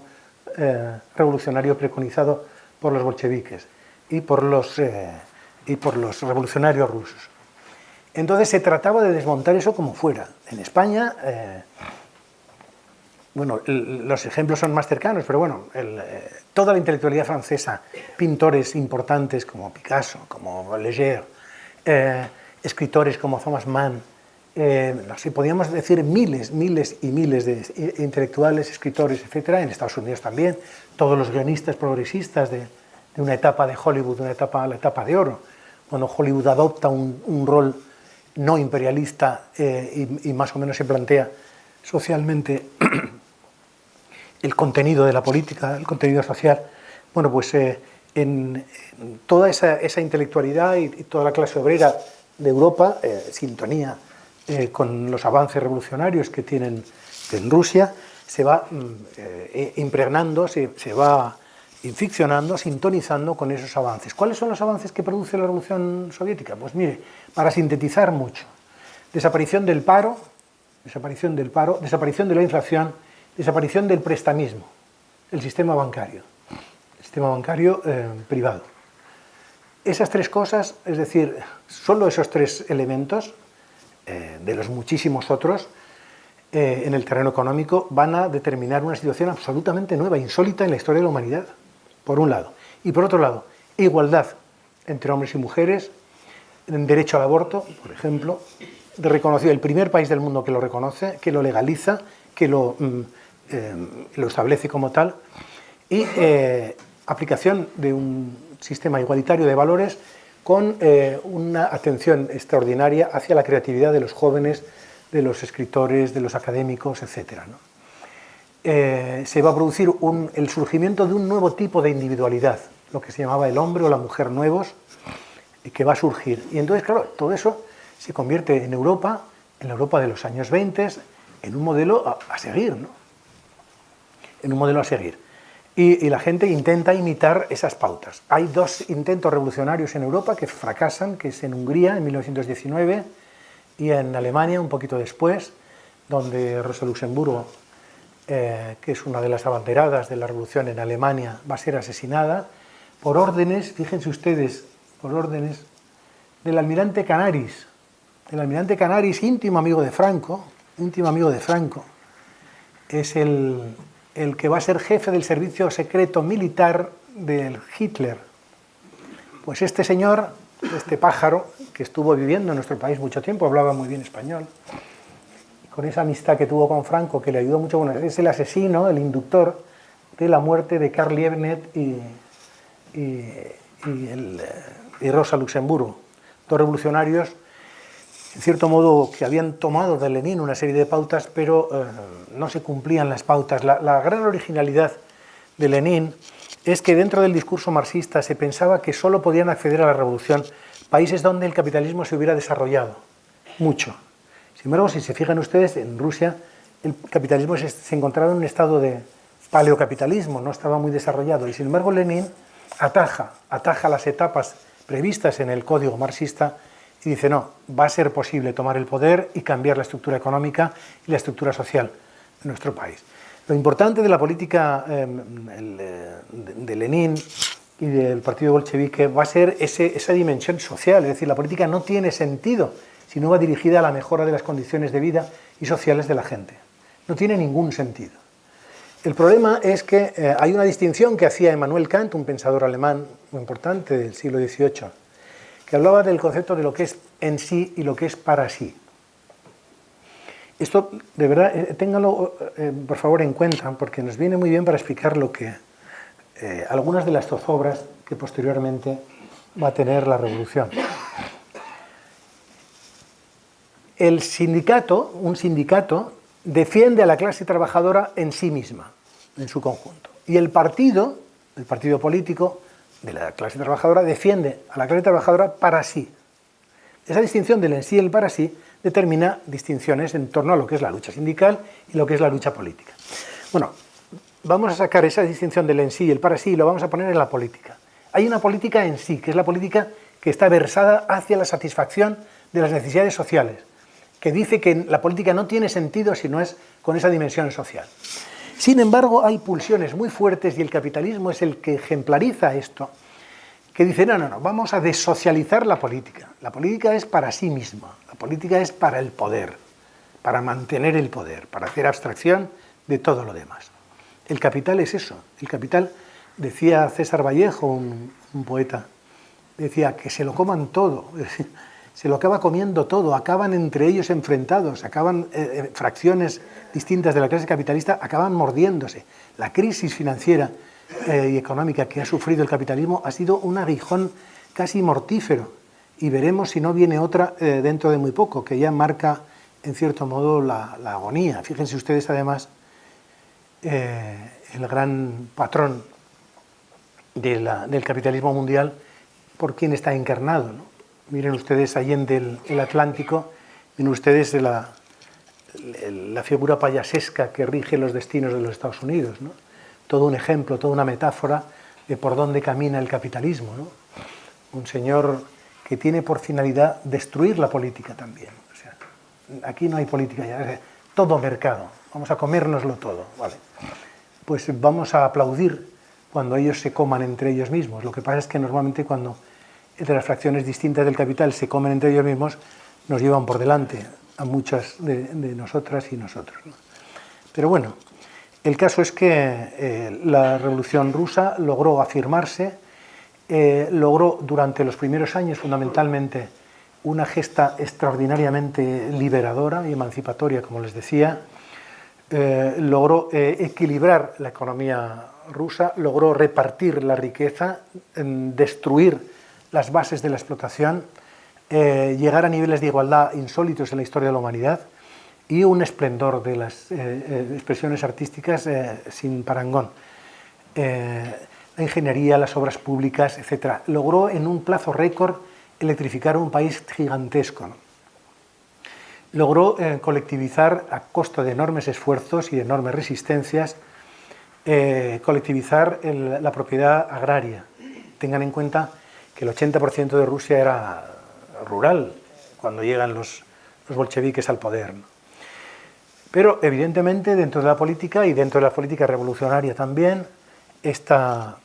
revolucionario preconizado por los bolcheviques y por los revolucionarios rusos. Entonces se trataba de desmontar eso como fuera. En España bueno, los ejemplos son más cercanos, pero bueno, toda la intelectualidad francesa, pintores importantes como Picasso, como Léger, escritores como Thomas Mann, no sé, podríamos decir miles y miles de intelectuales, escritores, etcétera, en Estados Unidos también, todos los guionistas progresistas de una etapa de Hollywood, la etapa de oro. Bueno, Hollywood adopta un rol no imperialista y más o menos se plantea socialmente el contenido de la política, el contenido social. Bueno, pues en toda esa intelectualidad y toda la clase obrera de Europa, sintonía con los avances revolucionarios que tienen en Rusia, se va impregnando, se va inficcionando, sintonizando con esos avances. ¿Cuáles son los avances que produce la Revolución Soviética? Pues mire, para sintetizar mucho: desaparición del paro, desaparición de la inflación, desaparición del prestamismo, el sistema bancario privado. Esas tres cosas, es decir, solo esos tres elementos, de los muchísimos otros, en el terreno económico, van a determinar una situación absolutamente nueva, insólita en la historia de la humanidad, por un lado. Y por otro lado, igualdad entre hombres y mujeres, en derecho al aborto, por ejemplo, reconocido, el primer país del mundo que lo reconoce, que lo legaliza, que lo establece como tal, y aplicación de un sistema igualitario de valores con una atención extraordinaria hacia la creatividad de los jóvenes, de los escritores, de los académicos, etc., ¿no? Se va a producir el surgimiento de un nuevo tipo de individualidad, lo que se llamaba el hombre o la mujer nuevos, que va a surgir. Y entonces, claro, todo eso se convierte en la Europa de los años 20, en un modelo a seguir, ¿no? En un modelo a seguir. Y la gente intenta imitar esas pautas. Hay dos intentos revolucionarios en Europa que fracasan, que es en Hungría en 1919 y en Alemania un poquito después, donde Rosa Luxemburgo, que es una de las abanderadas de la revolución en Alemania, va a ser asesinada por órdenes, fíjense ustedes, por órdenes del almirante Canaris. El almirante Canaris, íntimo amigo de Franco, es el que va a ser jefe del servicio secreto militar del Hitler. Pues este señor, este pájaro, que estuvo viviendo en nuestro país mucho tiempo, hablaba muy bien español, y con esa amistad que tuvo con Franco, que le ayudó mucho, bueno, es el asesino, el inductor de la muerte de Karl Liebknecht y Rosa Luxemburgo, dos revolucionarios, en cierto modo, que habían tomado de Lenin una serie de pautas, pero no se cumplían las pautas. La gran originalidad de Lenin es que dentro del discurso marxista se pensaba que solo podían acceder a la revolución países donde el capitalismo se hubiera desarrollado mucho. Sin embargo, si se fijan ustedes, en Rusia el capitalismo se encontraba en un estado de paleocapitalismo, no estaba muy desarrollado, y sin embargo Lenin ataja las etapas previstas en el código marxista y dice, no, va a ser posible tomar el poder y cambiar la estructura económica y la estructura social de nuestro país. Lo importante de la política de Lenin y del partido bolchevique va a ser esa dimensión social, es decir, la política no tiene sentido si no va dirigida a la mejora de las condiciones de vida y sociales de la gente. No tiene ningún sentido. El problema es que hay una distinción que hacía Immanuel Kant, un pensador alemán muy importante del siglo XVIII, que hablaba del concepto de lo que es en sí y lo que es para sí. Esto, de verdad, ténganlo por favor en cuenta, porque nos viene muy bien para explicar lo que algunas de las zozobras que posteriormente va a tener la revolución. Un sindicato, defiende a la clase trabajadora en sí misma, en su conjunto. Y el partido político de la clase trabajadora defiende a la clase trabajadora para sí. Esa distinción del en sí y el para sí determina distinciones en torno a lo que es la lucha sindical y lo que es la lucha política. Bueno, vamos a sacar esa distinción del en sí y el para sí y lo vamos a poner en la política. Hay una política en sí, que es la política que está versada hacia la satisfacción de las necesidades sociales, que dice que la política no tiene sentido si no es con esa dimensión social. Sin embargo, hay pulsiones muy fuertes y el capitalismo es el que ejemplariza esto, que dice, no, vamos a desocializar la política. La política es para sí misma, la política es para el poder, para mantener el poder, para hacer abstracción de todo lo demás. El capital es eso. El capital, decía César Vallejo, un poeta, decía que se lo coman todo, se lo acaba comiendo todo, acaban entre ellos enfrentados, acaban fracciones distintas de la clase capitalista, acaban mordiéndose. La crisis financiera y económica que ha sufrido el capitalismo ha sido un aguijón casi mortífero, y veremos si no viene otra dentro de muy poco, que ya marca en cierto modo la agonía. Fíjense ustedes además, el gran patrón del capitalismo mundial, por quién está encarnado, ¿no? Miren ustedes allende el Atlántico, miren ustedes la figura payasesca que rige los destinos de los Estados Unidos, ¿no? Todo un ejemplo, toda una metáfora de por dónde camina el capitalismo, ¿no? Un señor que tiene por finalidad destruir la política también. O sea, aquí no hay política ya, todo mercado, vamos a comérnoslo todo, ¿vale? Pues vamos a aplaudir cuando ellos se coman entre ellos mismos. Lo que pasa es que normalmente cuando entre las fracciones distintas del capital se comen entre ellos mismos, nos llevan por delante a muchas de nosotras y nosotros, ¿no? Pero bueno, el caso es que la Revolución Rusa logró afirmarse, logró durante los primeros años fundamentalmente una gesta extraordinariamente liberadora y emancipatoria, como les decía, logró equilibrar la economía rusa, logró repartir la riqueza, destruir las bases de la explotación, llegar a niveles de igualdad insólitos en la historia de la humanidad y un esplendor de las expresiones artísticas sin parangón. La ingeniería, las obras públicas, etc. Logró en un plazo récord electrificar un país gigantesco, ¿no? Logró colectivizar a costa de enormes esfuerzos y de enormes resistencias, colectivizar la propiedad agraria. Tengan en cuenta que el 80% de Rusia era rural cuando llegan los bolcheviques al poder, ¿no? Pero evidentemente dentro de la política y dentro de la política revolucionaria también, esta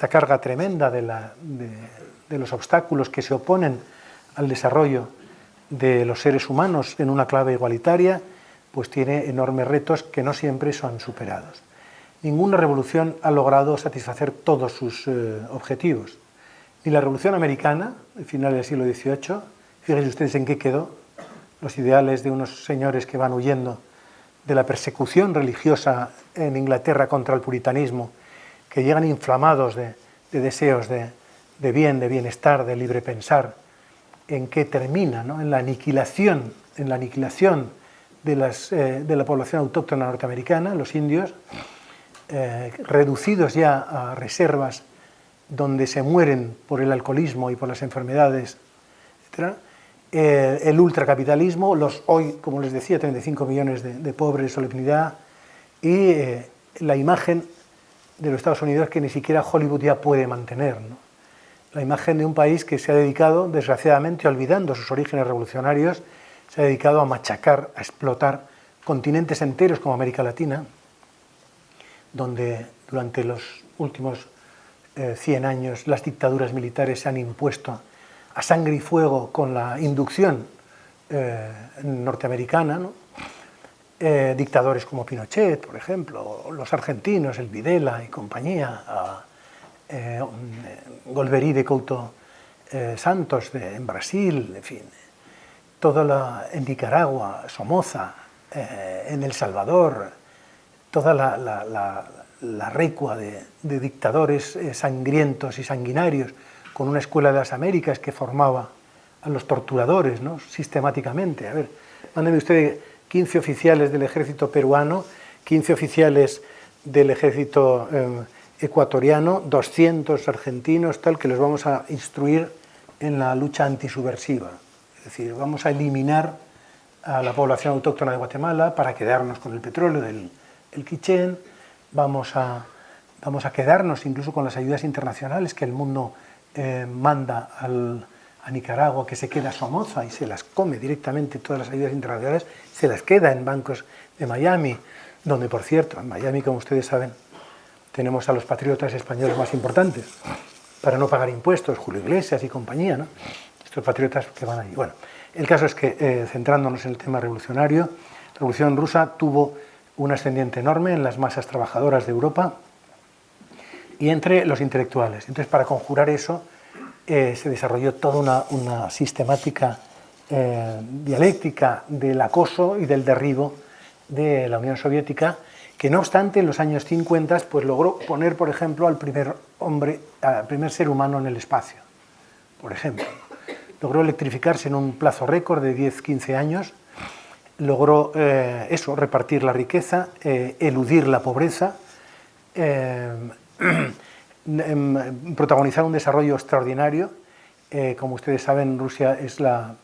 carga tremenda de los obstáculos que se oponen al desarrollo de los seres humanos en una clave igualitaria, pues tiene enormes retos que no siempre son superados. Ninguna revolución ha logrado satisfacer todos sus objetivos. Ni la Revolución Americana, de finales del siglo XVIII, fíjense ustedes en qué quedó, los ideales de unos señores que van huyendo de la persecución religiosa en Inglaterra contra el puritanismo, que llegan inflamados de deseos de bien, de bienestar, de libre pensar, en qué termina, ¿no? En la aniquilación de la población autóctona norteamericana, los indios, reducidos ya a reservas donde se mueren por el alcoholismo y por las enfermedades, etc. El ultracapitalismo, los hoy, como les decía, 35 millones de pobres, solemnidad, y la imagen de los Estados Unidos que ni siquiera Hollywood ya puede mantener, ¿no? La imagen de un país que se ha dedicado, desgraciadamente, olvidando sus orígenes revolucionarios, se ha dedicado a machacar, a explotar continentes enteros como América Latina, donde durante los últimos 100 años las dictaduras militares se han impuesto a sangre y fuego con la inducción norteamericana, ¿no? Dictadores como Pinochet, por ejemplo, los argentinos, el Videla y compañía, Golbery de Couto Santos en Brasil, en fin, en Nicaragua, Somoza, en El Salvador, toda la recua de dictadores sangrientos y sanguinarios, con una escuela de las Américas que formaba a los torturadores, ¿no? Sistemáticamente. A ver, mándeme usted 15 oficiales del ejército peruano, 15 oficiales del ejército ecuatoriano, 200 argentinos, tal, que los vamos a instruir en la lucha antisubversiva. Es decir, vamos a eliminar a la población autóctona de Guatemala para quedarnos con el petróleo del Quichén, vamos a quedarnos incluso con las ayudas internacionales que el mundo manda a Nicaragua, que se queda Somoza y se las come directamente todas las ayudas internacionales, se las queda en bancos de Miami, donde, por cierto, en Miami, como ustedes saben, tenemos a los patriotas españoles más importantes para no pagar impuestos, Julio Iglesias y compañía, ¿no? Estos patriotas que van allí. Bueno, el caso es que, centrándonos en el tema revolucionario, la Revolución Rusa tuvo un ascendiente enorme en las masas trabajadoras de Europa y entre los intelectuales. Entonces, para conjurar eso, se desarrolló toda una sistemática dialéctica del acoso y del derribo de la Unión Soviética, que no obstante en los años 50 pues logró poner, por ejemplo, al primer ser humano en el espacio, por ejemplo. Logró electrificarse en un plazo récord de 10-15 años, logró repartir la riqueza, eludir la pobreza, protagonizar un desarrollo extraordinario. Como ustedes saben, Rusia es la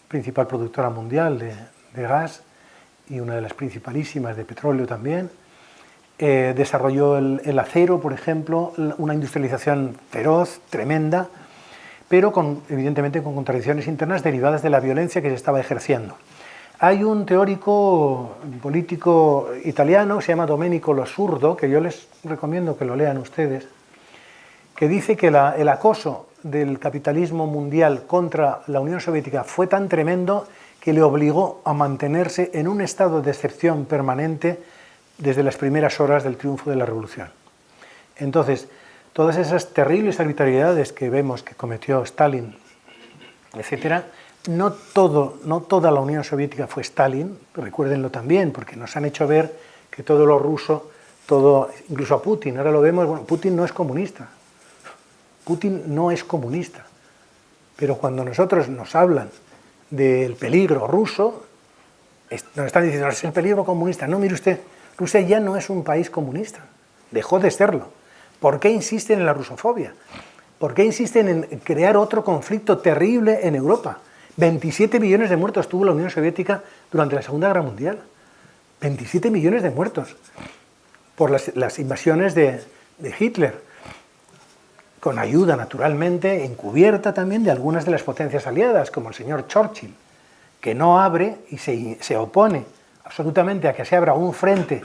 principal productora mundial de gas y una de las principalísimas de petróleo también. Desarrolló el acero, por ejemplo, una industrialización feroz, tremenda, pero evidentemente con contradicciones internas derivadas de la violencia que se estaba ejerciendo. Hay un teórico político italiano, se llama Domenico Losurdo, que yo les recomiendo que lo lean ustedes, que dice que el acoso del capitalismo mundial contra la Unión Soviética fue tan tremendo que le obligó a mantenerse en un estado de excepción permanente desde las primeras horas del triunfo de la Revolución. Entonces, todas esas terribles arbitrariedades que vemos que cometió Stalin, etcétera, no toda la Unión Soviética fue Stalin, recuérdenlo también, porque nos han hecho ver que todo lo ruso, incluso a Putin, ahora lo vemos, bueno, Putin no es comunista. Putin no es comunista, pero cuando nosotros nos hablan del peligro ruso, nos están diciendo, es el peligro comunista. No, mire usted, Rusia ya no es un país comunista, dejó de serlo. ¿Por qué insisten en la rusofobia? ¿Por qué insisten en crear otro conflicto terrible en Europa? 27 millones de muertos tuvo la Unión Soviética durante la Segunda Guerra Mundial. 27 millones de muertos por las invasiones de Hitler, con ayuda naturalmente encubierta también de algunas de las potencias aliadas, como el señor Churchill, que no abre y se opone absolutamente a que se abra un frente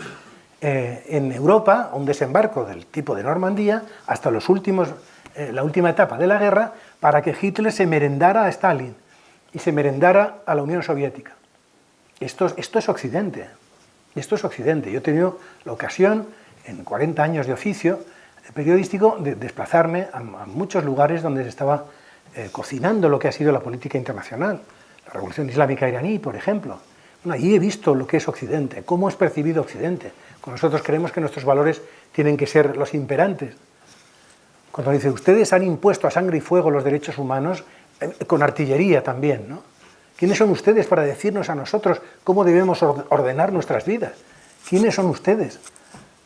en Europa, un desembarco del tipo de Normandía, hasta la última etapa de la guerra, para que Hitler se merendara a Stalin y se merendara a la Unión Soviética. Esto es Occidente. Esto es Occidente. Yo he tenido la ocasión, en 40 años de oficio periodístico, de desplazarme a muchos lugares donde se estaba cocinando lo que ha sido la política internacional. La Revolución Islámica iraní, por ejemplo. Bueno, allí he visto lo que es Occidente, cómo es percibido Occidente. Cuando nosotros creemos que nuestros valores tienen que ser los imperantes. Cuando dice, ustedes han impuesto a sangre y fuego los derechos humanos, con artillería también, ¿no? ¿Quiénes son ustedes para decirnos a nosotros cómo debemos ordenar nuestras vidas? ¿Quiénes son ustedes?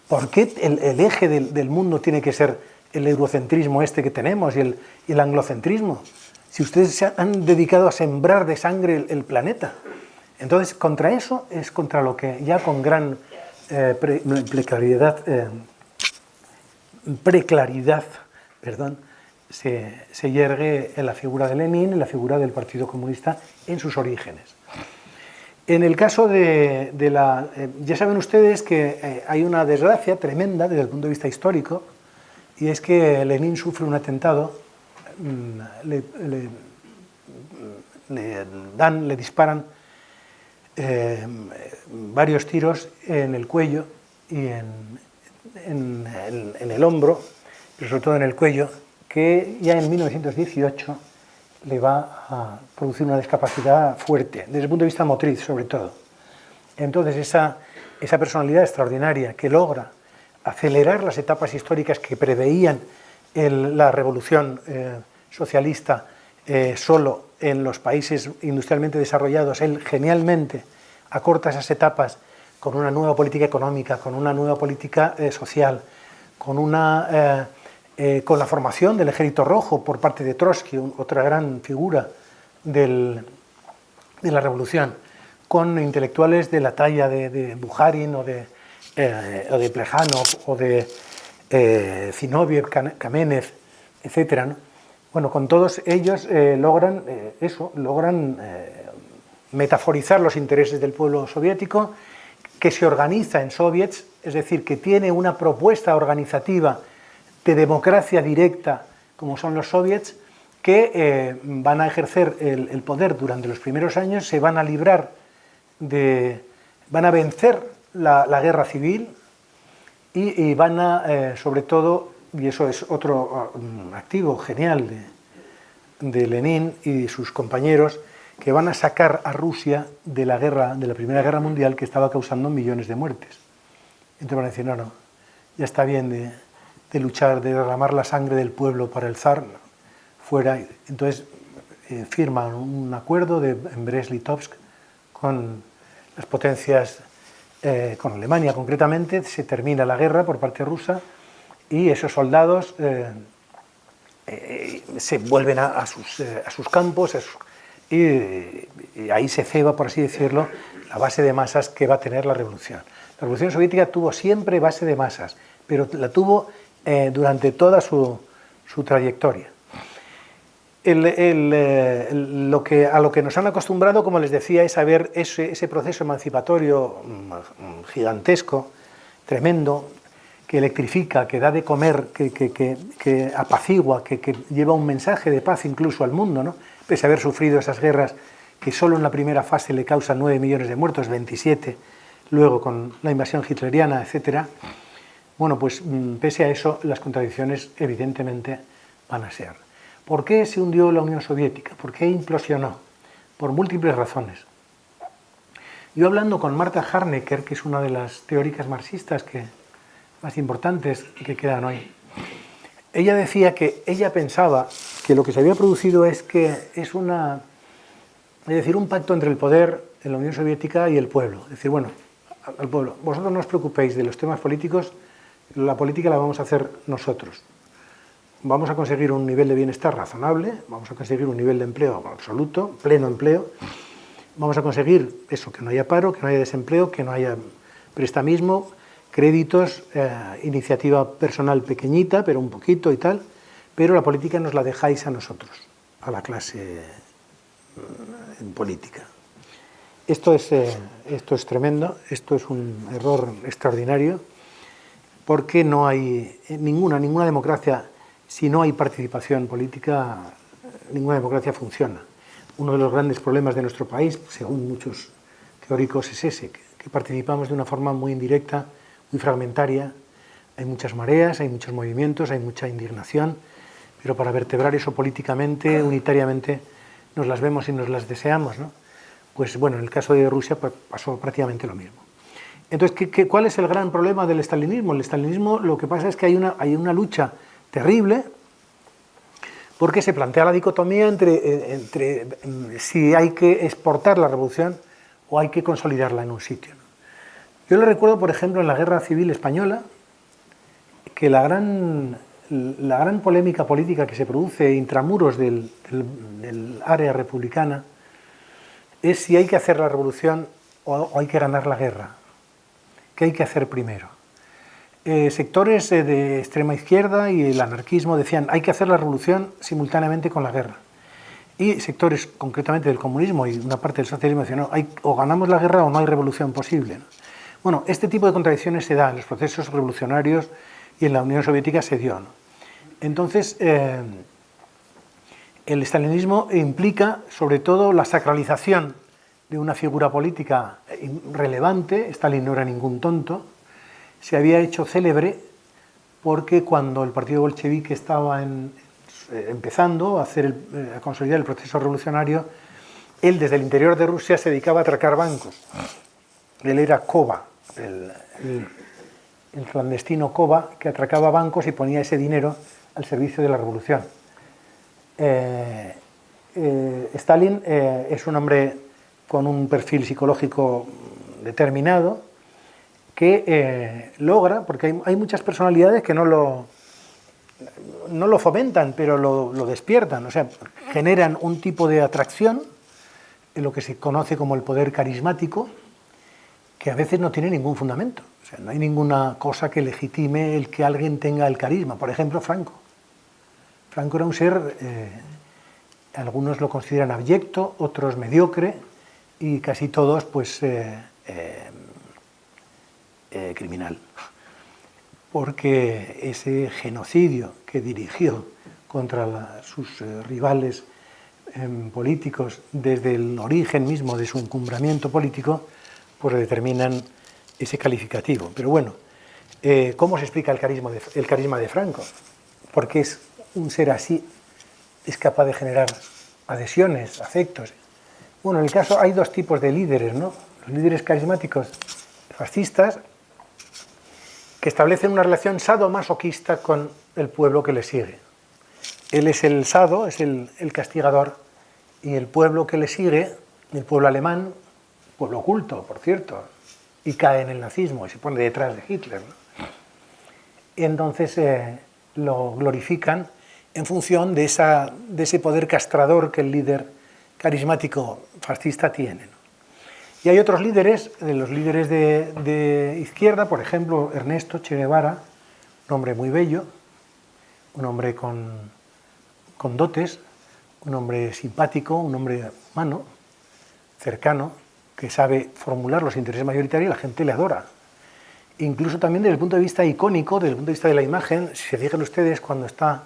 ¿Por qué el eje del mundo tiene que ser el eurocentrismo que tenemos y el anglocentrismo? Si ustedes se han dedicado a sembrar de sangre el planeta. Entonces, contra eso es contra lo que ya con gran preclaridad, se yergue en la figura de Lenin, en la figura del Partido Comunista en sus orígenes. En el caso ya saben ustedes que hay una desgracia tremenda desde el punto de vista histórico, y es que Lenin sufre un atentado, le disparan varios tiros en el cuello y en el hombro, pero sobre todo en el cuello, que ya en 1918 le va a producir una discapacidad fuerte, desde el punto de vista motriz sobre todo. Entonces esa personalidad extraordinaria que logra acelerar las etapas históricas que preveían la revolución socialista solo en los países industrialmente desarrollados, él genialmente acorta esas etapas con una nueva política económica, con una nueva política social, con la formación del Ejército Rojo por parte de Trotsky, otra gran figura de la revolución, con intelectuales de la talla de Bukharin o de Plejánov o de Zinoviev, Kamenev, etc., ¿no? Bueno, con todos ellos logran metaforizar los intereses del pueblo soviético, que se organiza en soviets, es decir, que tiene una propuesta organizativa de democracia directa, como son los soviets, que van a ejercer el poder durante los primeros años, van a vencer la guerra civil y van a, sobre todo, y eso es otro activo genial de Lenin y sus compañeros, que van a sacar a Rusia de la Primera Guerra Mundial, que estaba causando millones de muertes. Entonces van a decir, no, ya está bien de luchar, de derramar la sangre del pueblo para el zar, fuera. Entonces firman un acuerdo en Brest-Litovsk con las potencias, con Alemania concretamente, se termina la guerra por parte rusa y esos soldados se vuelven a sus campos y ahí se ceba, por así decirlo, la base de masas que va a tener la revolución. La revolución soviética tuvo siempre base de masas, pero la tuvo durante toda su trayectoria. A lo que nos han acostumbrado, como les decía, es a ver ese proceso emancipatorio gigantesco, tremendo, que electrifica, que da de comer, que apacigua, que lleva un mensaje de paz incluso al mundo, ¿no? Pese a haber sufrido esas guerras que solo en la primera fase le causan 9 millones de muertos, 27, luego con la invasión hitleriana, etc. Bueno, pues pese a eso, las contradicciones evidentemente van a ser. ¿Por qué se hundió la Unión Soviética? ¿Por qué implosionó? Por múltiples razones. Yo hablando con Marta Harnecker, que es una de las teóricas marxistas más importantes que quedan hoy, ella decía que ella pensaba que lo que se había producido es un pacto entre el poder en la Unión Soviética y el pueblo. Es decir, bueno, al pueblo, vosotros no os preocupéis de los temas políticos, la política la vamos a hacer nosotros. Vamos a conseguir un nivel de bienestar razonable, vamos a conseguir un nivel de empleo absoluto, pleno empleo, vamos a conseguir eso, que no haya paro, que no haya desempleo, que no haya prestamismo, créditos, iniciativa personal pequeñita, pero un poquito y tal, pero la política nos la dejáis a nosotros, a la clase política. Esto es tremendo, esto es un error extraordinario, porque no hay ninguna democracia, si no hay participación política, ninguna democracia funciona. Uno de los grandes problemas de nuestro país, según muchos teóricos, es ese, que participamos de una forma muy indirecta, muy fragmentaria. Hay muchas mareas, hay muchos movimientos, hay mucha indignación, pero para vertebrar eso políticamente, unitariamente, nos las vemos y nos las deseamos, ¿no? Pues bueno, en el caso de Rusia pasó prácticamente lo mismo. Entonces, ¿cuál es el gran problema del estalinismo? El estalinismo, lo que pasa es que hay una lucha terrible, porque se plantea la dicotomía entre si hay que exportar la revolución o hay que consolidarla en un sitio. Yo le recuerdo, por ejemplo, en la Guerra Civil Española, que la gran polémica política que se produce intramuros del área republicana es si hay que hacer la revolución o hay que ganar la guerra. ¿Qué hay que hacer primero? Sectores de extrema izquierda y el anarquismo decían hay que hacer la revolución simultáneamente con la guerra. Y sectores concretamente del comunismo y una parte del socialismo decían no, o ganamos la guerra o no hay revolución posible, ¿no? Bueno, este tipo de contradicciones se da en los procesos revolucionarios y en la Unión Soviética se dio, ¿no? Entonces, el estalinismo implica sobre todo la sacralización de una figura política relevante. Stalin no era ningún tonto, se había hecho célebre porque cuando el partido bolchevique estaba empezando a consolidar el proceso revolucionario, él desde el interior de Rusia se dedicaba a atracar bancos. Él era Kova, el clandestino Kova, que atracaba bancos y ponía ese dinero al servicio de la revolución. Stalin es un hombre con un perfil psicológico determinado que logra, porque hay muchas personalidades que no lo fomentan, pero lo despiertan, o sea, generan un tipo de atracción, en lo que se conoce como el poder carismático, que a veces no tiene ningún fundamento. O sea, no hay ninguna cosa que legitime el que alguien tenga el carisma. Por ejemplo, Franco. Franco era un ser, algunos lo consideran abyecto, otros mediocre, y casi todos, pues, criminal. Porque ese genocidio que dirigió contra sus rivales políticos desde el origen mismo de su encumbramiento político, pues determinan ese calificativo. Pero bueno, ¿cómo se explica el carisma de Franco? Porque es un ser así, es capaz de generar adhesiones, afectos. Bueno, en el caso hay dos tipos de líderes, ¿no? Los líderes carismáticos fascistas, que establecen una relación sadomasoquista con el pueblo que le sigue. Él es el sado, es el castigador, y el pueblo que le sigue, el pueblo alemán, pueblo oculto, por cierto, y cae en el nazismo y se pone detrás de Hitler, ¿no? Y entonces lo glorifican en función de ese poder castrador que el líder carismático fascista tiene, ¿no? Y hay otros líderes, los líderes de izquierda, por ejemplo, Ernesto Che Guevara, un hombre muy bello, un hombre con dotes, un hombre simpático, un hombre humano, cercano, que sabe formular los intereses mayoritarios y la gente le adora. Incluso también desde el punto de vista icónico, desde el punto de vista de la imagen, si se fijan ustedes cuando está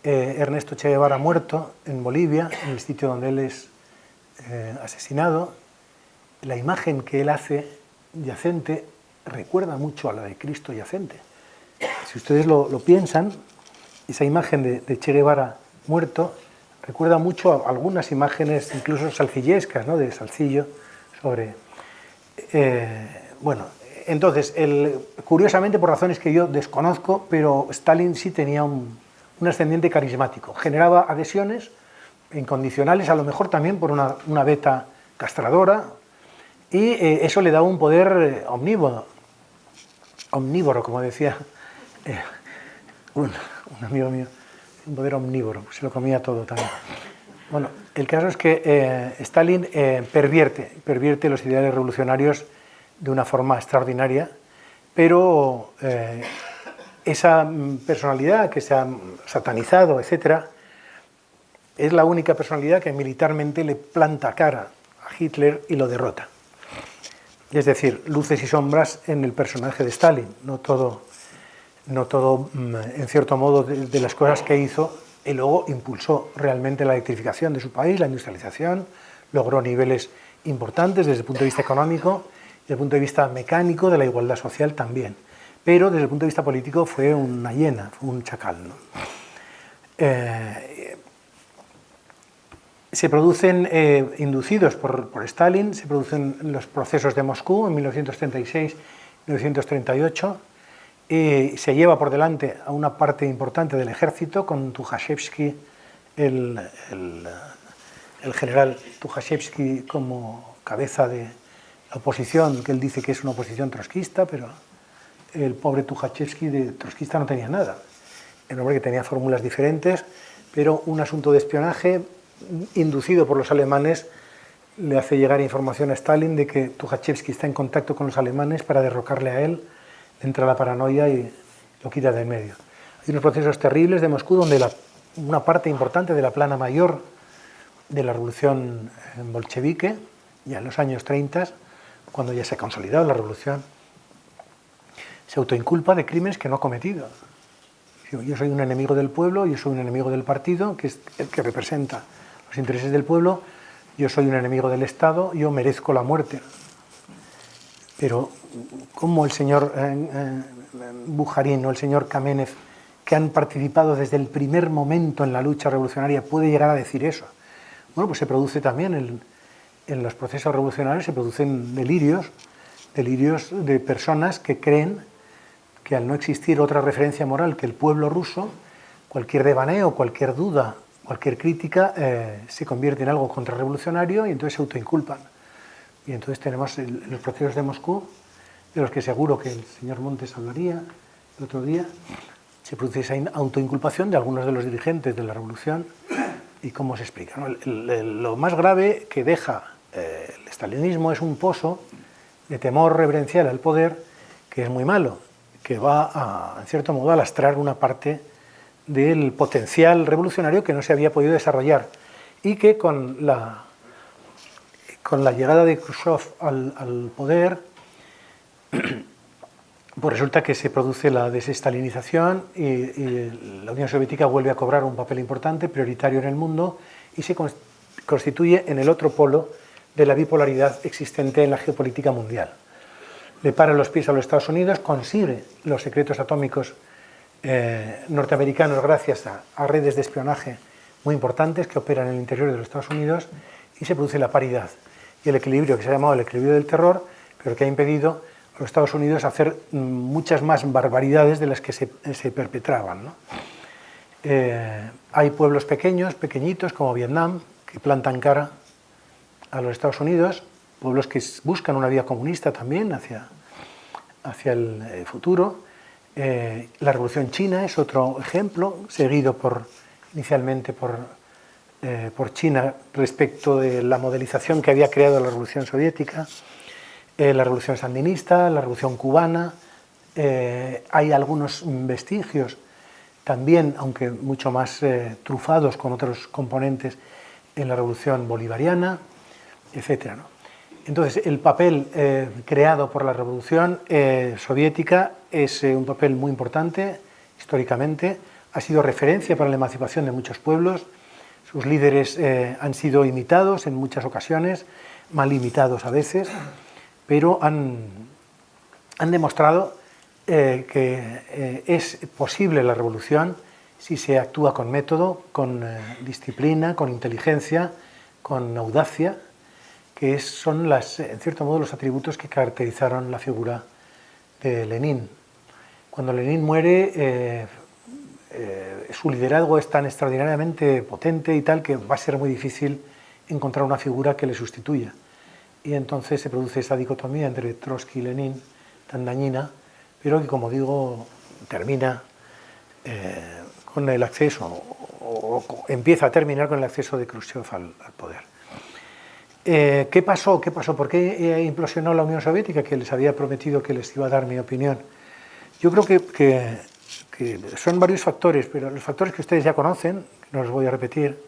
Ernesto Che Guevara muerto en Bolivia, en el sitio donde él es asesinado, la imagen que él hace yacente recuerda mucho a la de Cristo yacente. Si ustedes lo piensan, esa imagen de Che Guevara muerto recuerda mucho a algunas imágenes incluso salcillescas, ¿no? De Salcillo sobre... bueno, entonces, curiosamente, por razones que yo desconozco, pero Stalin sí tenía un ascendiente carismático. Generaba adhesiones incondicionales, a lo mejor también por una beta castradora, y eso le daba un poder omnívoro, como decía un amigo mío, un poder omnívoro, se lo comía todo también. Bueno, el caso es que Stalin pervierte los ideales revolucionarios de una forma extraordinaria, pero esa personalidad que se ha satanizado, etcétera, es la única personalidad que militarmente le planta cara a Hitler y lo derrota. Es decir, luces y sombras en el personaje de Stalin, no todo en cierto modo, de las cosas que hizo, y luego impulsó realmente la electrificación de su país, la industrialización, logró niveles importantes desde el punto de vista económico, desde el punto de vista mecánico, de la igualdad social también. Pero desde el punto de vista político fue una hiena, fue un chacal, ¿no? Se producen, inducidos por Stalin, se producen los procesos de Moscú en 1936-1938, y se lleva por delante a una parte importante del ejército con Tukhachevsky, el general Tukhachevsky como cabeza de la oposición, que él dice que es una oposición trotskista, pero el pobre Tukhachevsky de trotskista no tenía nada. Era un hombre que tenía fórmulas diferentes, pero un asunto de espionaje inducido por los alemanes le hace llegar información a Stalin de que Tukhachevsky está en contacto con los alemanes para derrocarle a él, entra la paranoia y lo quita de en medio. Hay unos procesos terribles de Moscú donde una parte importante de la plana mayor de la revolución bolchevique, ya en los años 30, cuando ya se ha consolidado la revolución, se autoinculpa de crímenes que no ha cometido. Yo soy un enemigo del pueblo, yo soy un enemigo del partido, que es el que representa los intereses del pueblo, yo soy un enemigo del Estado, yo merezco la muerte. Pero ¿cómo el señor Bujarin o el señor Kamenev, que han participado desde el primer momento en la lucha revolucionaria, puede llegar a decir eso? Bueno, pues se produce también en los procesos revolucionarios, se producen delirios de personas que creen que al no existir otra referencia moral que el pueblo ruso, cualquier devaneo, cualquier duda, cualquier crítica se convierte en algo contrarrevolucionario y entonces se autoinculpan. Y entonces tenemos los procesos de Moscú, de los que seguro que el señor Montes hablaría el otro día, se produce esa autoinculpación de algunos de los dirigentes de la revolución. ¿Y cómo se explica? ¿No? Lo más grave que deja el estalinismo es un pozo de temor reverencial al poder que es muy malo, que va en cierto modo a lastrar una parte del potencial revolucionario que no se había podido desarrollar y que con la llegada de Khrushchev al poder, pues resulta que se produce la desestalinización y la Unión Soviética vuelve a cobrar un papel importante, prioritario en el mundo, y se constituye en el otro polo de la bipolaridad existente en la geopolítica mundial. le para los pies a los Estados Unidos, consigue los secretos atómicos norteamericanos gracias a redes de espionaje muy importantes que operan en el interior de los Estados Unidos, y se produce la paridad y el equilibrio que se ha llamado el equilibrio del terror, pero que ha impedido a los Estados Unidos hacer muchas más barbaridades de las que se perpetraban, ¿no? Hay pueblos pequeños, pequeñitos, como Vietnam, que plantan cara a los Estados Unidos, pueblos que buscan una vía comunista también hacia el futuro. La Revolución China es otro ejemplo, seguido inicialmente por China respecto de la modelización que había creado la Revolución Soviética, la Revolución Sandinista, la Revolución Cubana. Hay algunos vestigios también, aunque mucho más trufados con otros componentes, en la Revolución Bolivariana, etc., ¿no? Entonces, el papel creado por la Revolución Soviética es un papel muy importante históricamente, ha sido referencia para la emancipación de muchos pueblos, sus líderes han sido imitados en muchas ocasiones, mal imitados a veces, pero han demostrado que es posible la revolución si se actúa con método, con disciplina, con inteligencia, con audacia, que son en cierto modo los atributos que caracterizaron la figura de Lenin. Cuando Lenin muere, su liderazgo es tan extraordinariamente potente y tal que va a ser muy difícil encontrar una figura que le sustituya. Y entonces se produce esa dicotomía entre Trotsky y Lenin tan dañina, pero que, como digo, termina con el acceso, o empieza a terminar con el acceso de Khrushchev al poder. ¿Qué pasó? ¿Por qué implosionó la Unión Soviética? Que les había prometido que les iba a dar mi opinión. Yo creo que son varios factores, pero los factores que ustedes ya conocen, no los voy a repetir,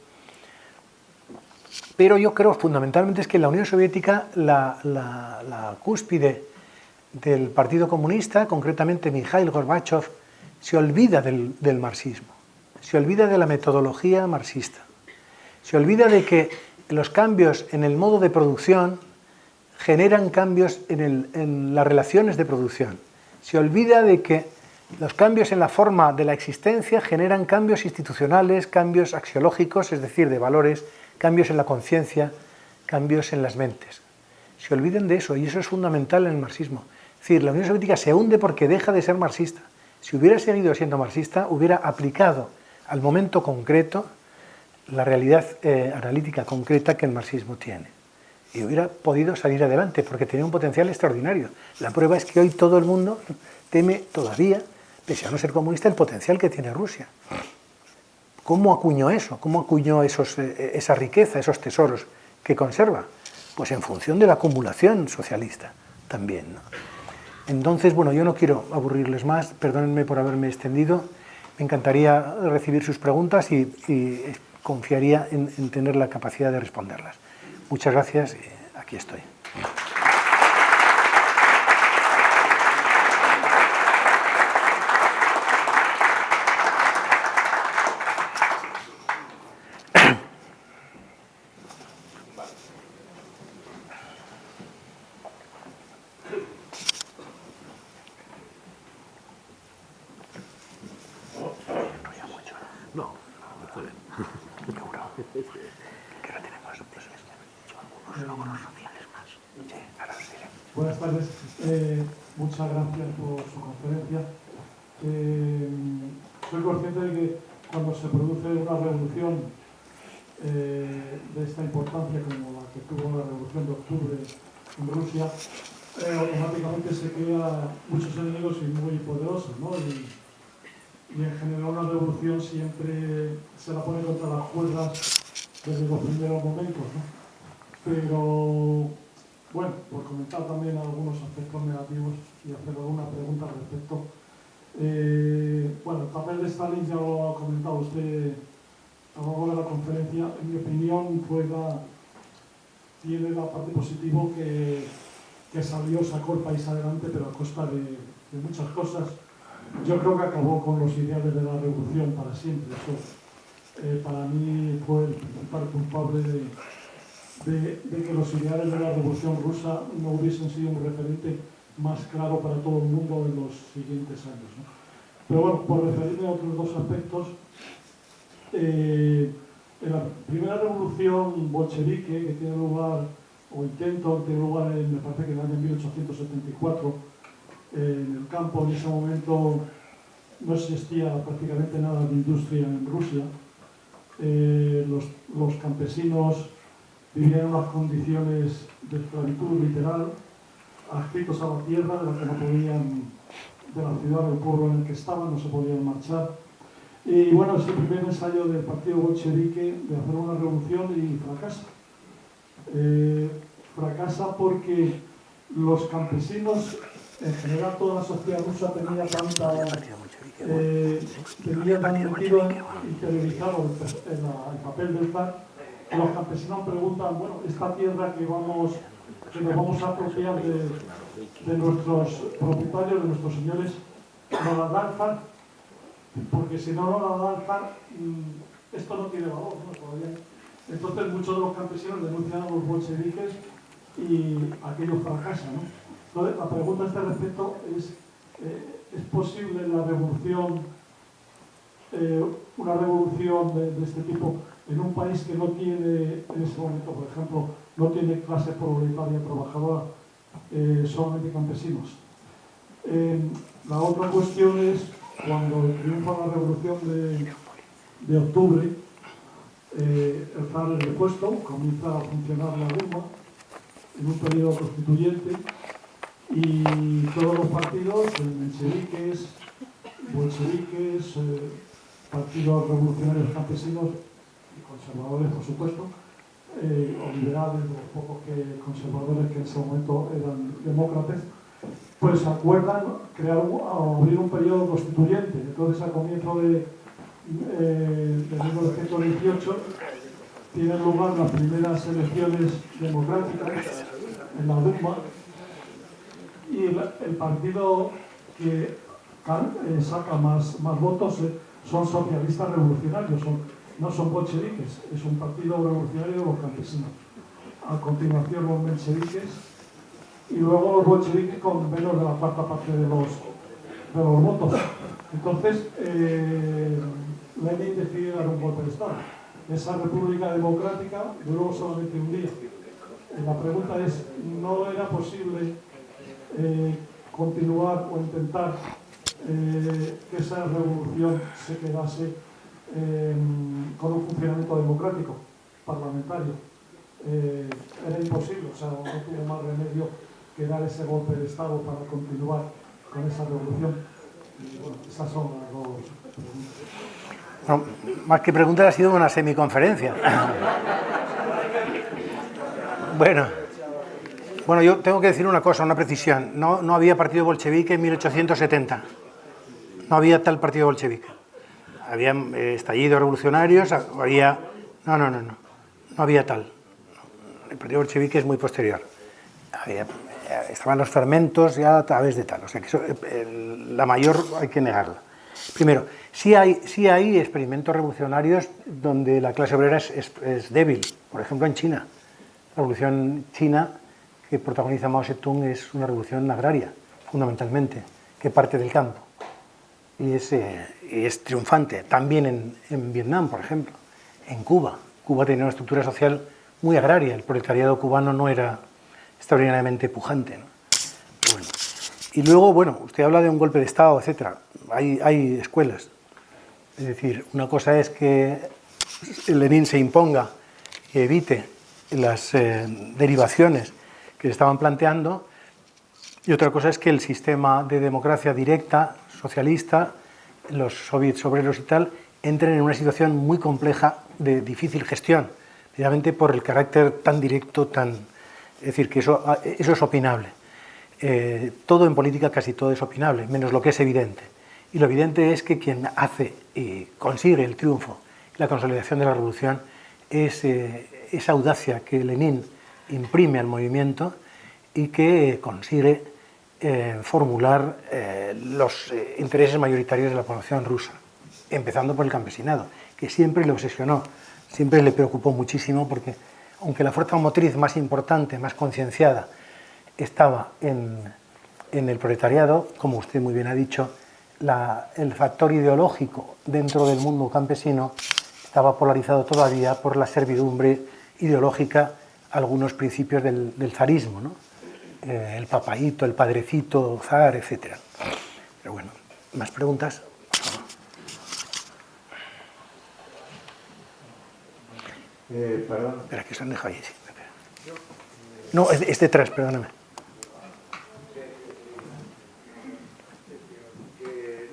pero yo creo fundamentalmente es que la Unión Soviética, la cúspide del Partido Comunista, concretamente Mikhail Gorbachev, se olvida del marxismo, se olvida de la metodología marxista, se olvida de que los cambios en el modo de producción generan cambios en las relaciones de producción, se olvida de que los cambios en la forma de la existencia generan cambios institucionales, cambios axiológicos, es decir, de valores, cambios en la conciencia, cambios en las mentes. Se olviden de eso, y eso es fundamental en el marxismo. Es decir, la Unión Soviética se hunde porque deja de ser marxista. Si hubiera seguido siendo marxista, hubiera aplicado al momento concreto la realidad analítica concreta que el marxismo tiene. Y hubiera podido salir adelante, porque tenía un potencial extraordinario. La prueba es que hoy todo el mundo teme todavía, pese a no ser comunista, el potencial que tiene Rusia. ¿Cómo acuñó eso? ¿Cómo acuñó esa riqueza, esos tesoros que conserva? Pues en función de la acumulación socialista también, ¿no? Entonces, bueno, yo no quiero aburrirles más, perdónenme por haberme extendido, me encantaría recibir sus preguntas y confiaría en tener la capacidad de responderlas. Muchas gracias y aquí estoy. Buenas tardes, muchas gracias por su conferencia. Soy consciente de que cuando se produce una revolución de esta importancia como la que tuvo la Revolución de Octubre en Rusia, automáticamente se crean muchos enemigos y muy poderosos, ¿no? Y en general una revolución siempre se la pone contra las cuerdas desde los primeros momentos, ¿no? Pero bueno, por comentar también algunos aspectos negativos y hacer alguna pregunta al respecto. Bueno, el papel de Stalin ya lo ha comentado usted a lo largo de la conferencia. En mi opinión, tiene la parte positiva que sacó el país adelante, pero a costa de muchas cosas. Yo creo que acabó con los ideales de la revolución para siempre. Eso, para mí, fue el principal culpable de que los ideales de la Revolución Rusa no hubiesen sido un referente más claro para todo el mundo en los siguientes años, ¿no? Pero bueno, por referirme a otros dos aspectos, en la primera revolución bolchevique, que tiene lugar, o intento, tiene lugar me parece que en el año 1874, en el campo, en ese momento no existía prácticamente nada de industria en Rusia. Los campesinos vivían en unas condiciones de esclavitud literal, adscritos a la tierra, de la que no podían, de la ciudad del pueblo en el que estaban, no se podían marchar. Y bueno, es el primer ensayo del partido bolchevique de hacer una revolución y fracasa. Fracasa porque los campesinos, en general toda la sociedad rusa tenía tan metido interiorizado el papel del zar, que los campesinos preguntan, bueno, esta tierra que nos vamos a apropiar de nuestros propietarios, de nuestros señores, nos la da el zar, porque si no nos la da el zar, esto no tiene valor, ¿no? Todavía. Entonces muchos de los campesinos denuncian a los bolcheviques y aquello fracasa, ¿no? Entonces la pregunta a este respecto ¿es posible la revolución, una revolución de este tipo en un país que no tiene, en ese momento, por ejemplo, no tiene clase proletaria trabajadora, solamente campesinos? La otra cuestión es cuando triunfa la revolución de octubre, el zar es depuesto, comienza a funcionar la Duma en un periodo constituyente y todos los partidos, mencheviques, bolcheviques, partidos revolucionarios campesinos y conservadores, por supuesto, o liberales, de los pocos conservadores que en ese momento eran demócratas, pues acuerdan abrir un periodo constituyente. Entonces, a comienzo de 1918 tienen lugar las primeras elecciones democráticas en la Duma y el partido que saca más votos son socialistas revolucionarios, no son bolcheviques, es un partido revolucionario de los campesinos. A continuación los mencheviques y luego los bolcheviques con menos de la cuarta parte de los votos. Entonces, Lenin decide dar un golpe de Estado. Esa república democrática duró solamente un día. La pregunta es, ¿no era posible continuar o intentar que esa revolución se quedase con un funcionamiento democrático, parlamentario? Era imposible, o sea, no tuvo más remedio que dar ese golpe de Estado para continuar con esa revolución. Y bueno, esas son las dos preguntas. No, más que preguntas, ha sido una semiconferencia. Bueno, yo tengo que decir una cosa, una precisión. No había partido bolchevique en 1870. No había tal partido bolchevique. Había estallidos revolucionarios, había... No había tal. El partido bolchevique es muy posterior. Estaban los fermentos ya a través de tal. O sea, que eso, la mayor hay que negarla. Primero, sí hay experimentos revolucionarios donde la clase obrera es débil. Por ejemplo, en China. La revolución china que protagoniza Mao Zedong es una revolución agraria, fundamentalmente, que parte del campo. Y es triunfante. También en Vietnam, por ejemplo. En Cuba. Cuba tenía una estructura social muy agraria. El proletariado cubano no era extraordinariamente pujante, ¿no? Bueno. Y luego, bueno, usted habla de un golpe de Estado, etc. Hay escuelas. Es decir, una cosa es que Lenin se imponga y evite las derivaciones que se estaban planteando, y otra cosa es que el sistema de democracia directa, socialista, los soviets obreros y tal, entren en una situación muy compleja de difícil gestión, precisamente por el carácter tan directo, es decir, que eso es opinable. Todo en política, casi todo es opinable, menos lo que es evidente. Y lo evidente es que quien hace y consigue el triunfo, la consolidación de la revolución, es esa audacia que Lenin imprime al movimiento y que consigue formular los intereses mayoritarios de la población rusa, empezando por el campesinado, que siempre le obsesionó, siempre le preocupó muchísimo, porque aunque la fuerza motriz más importante, más concienciada, estaba en en el proletariado, como usted muy bien ha dicho, el factor ideológico dentro del mundo campesino estaba polarizado todavía por la servidumbre ideológica a algunos principios del zarismo, ¿no? El papaíto, el padrecito, zar, etc. Pero bueno, ¿más preguntas? Perdón. Espera, que se han dejado ahí. Sí. No, es detrás, perdóname.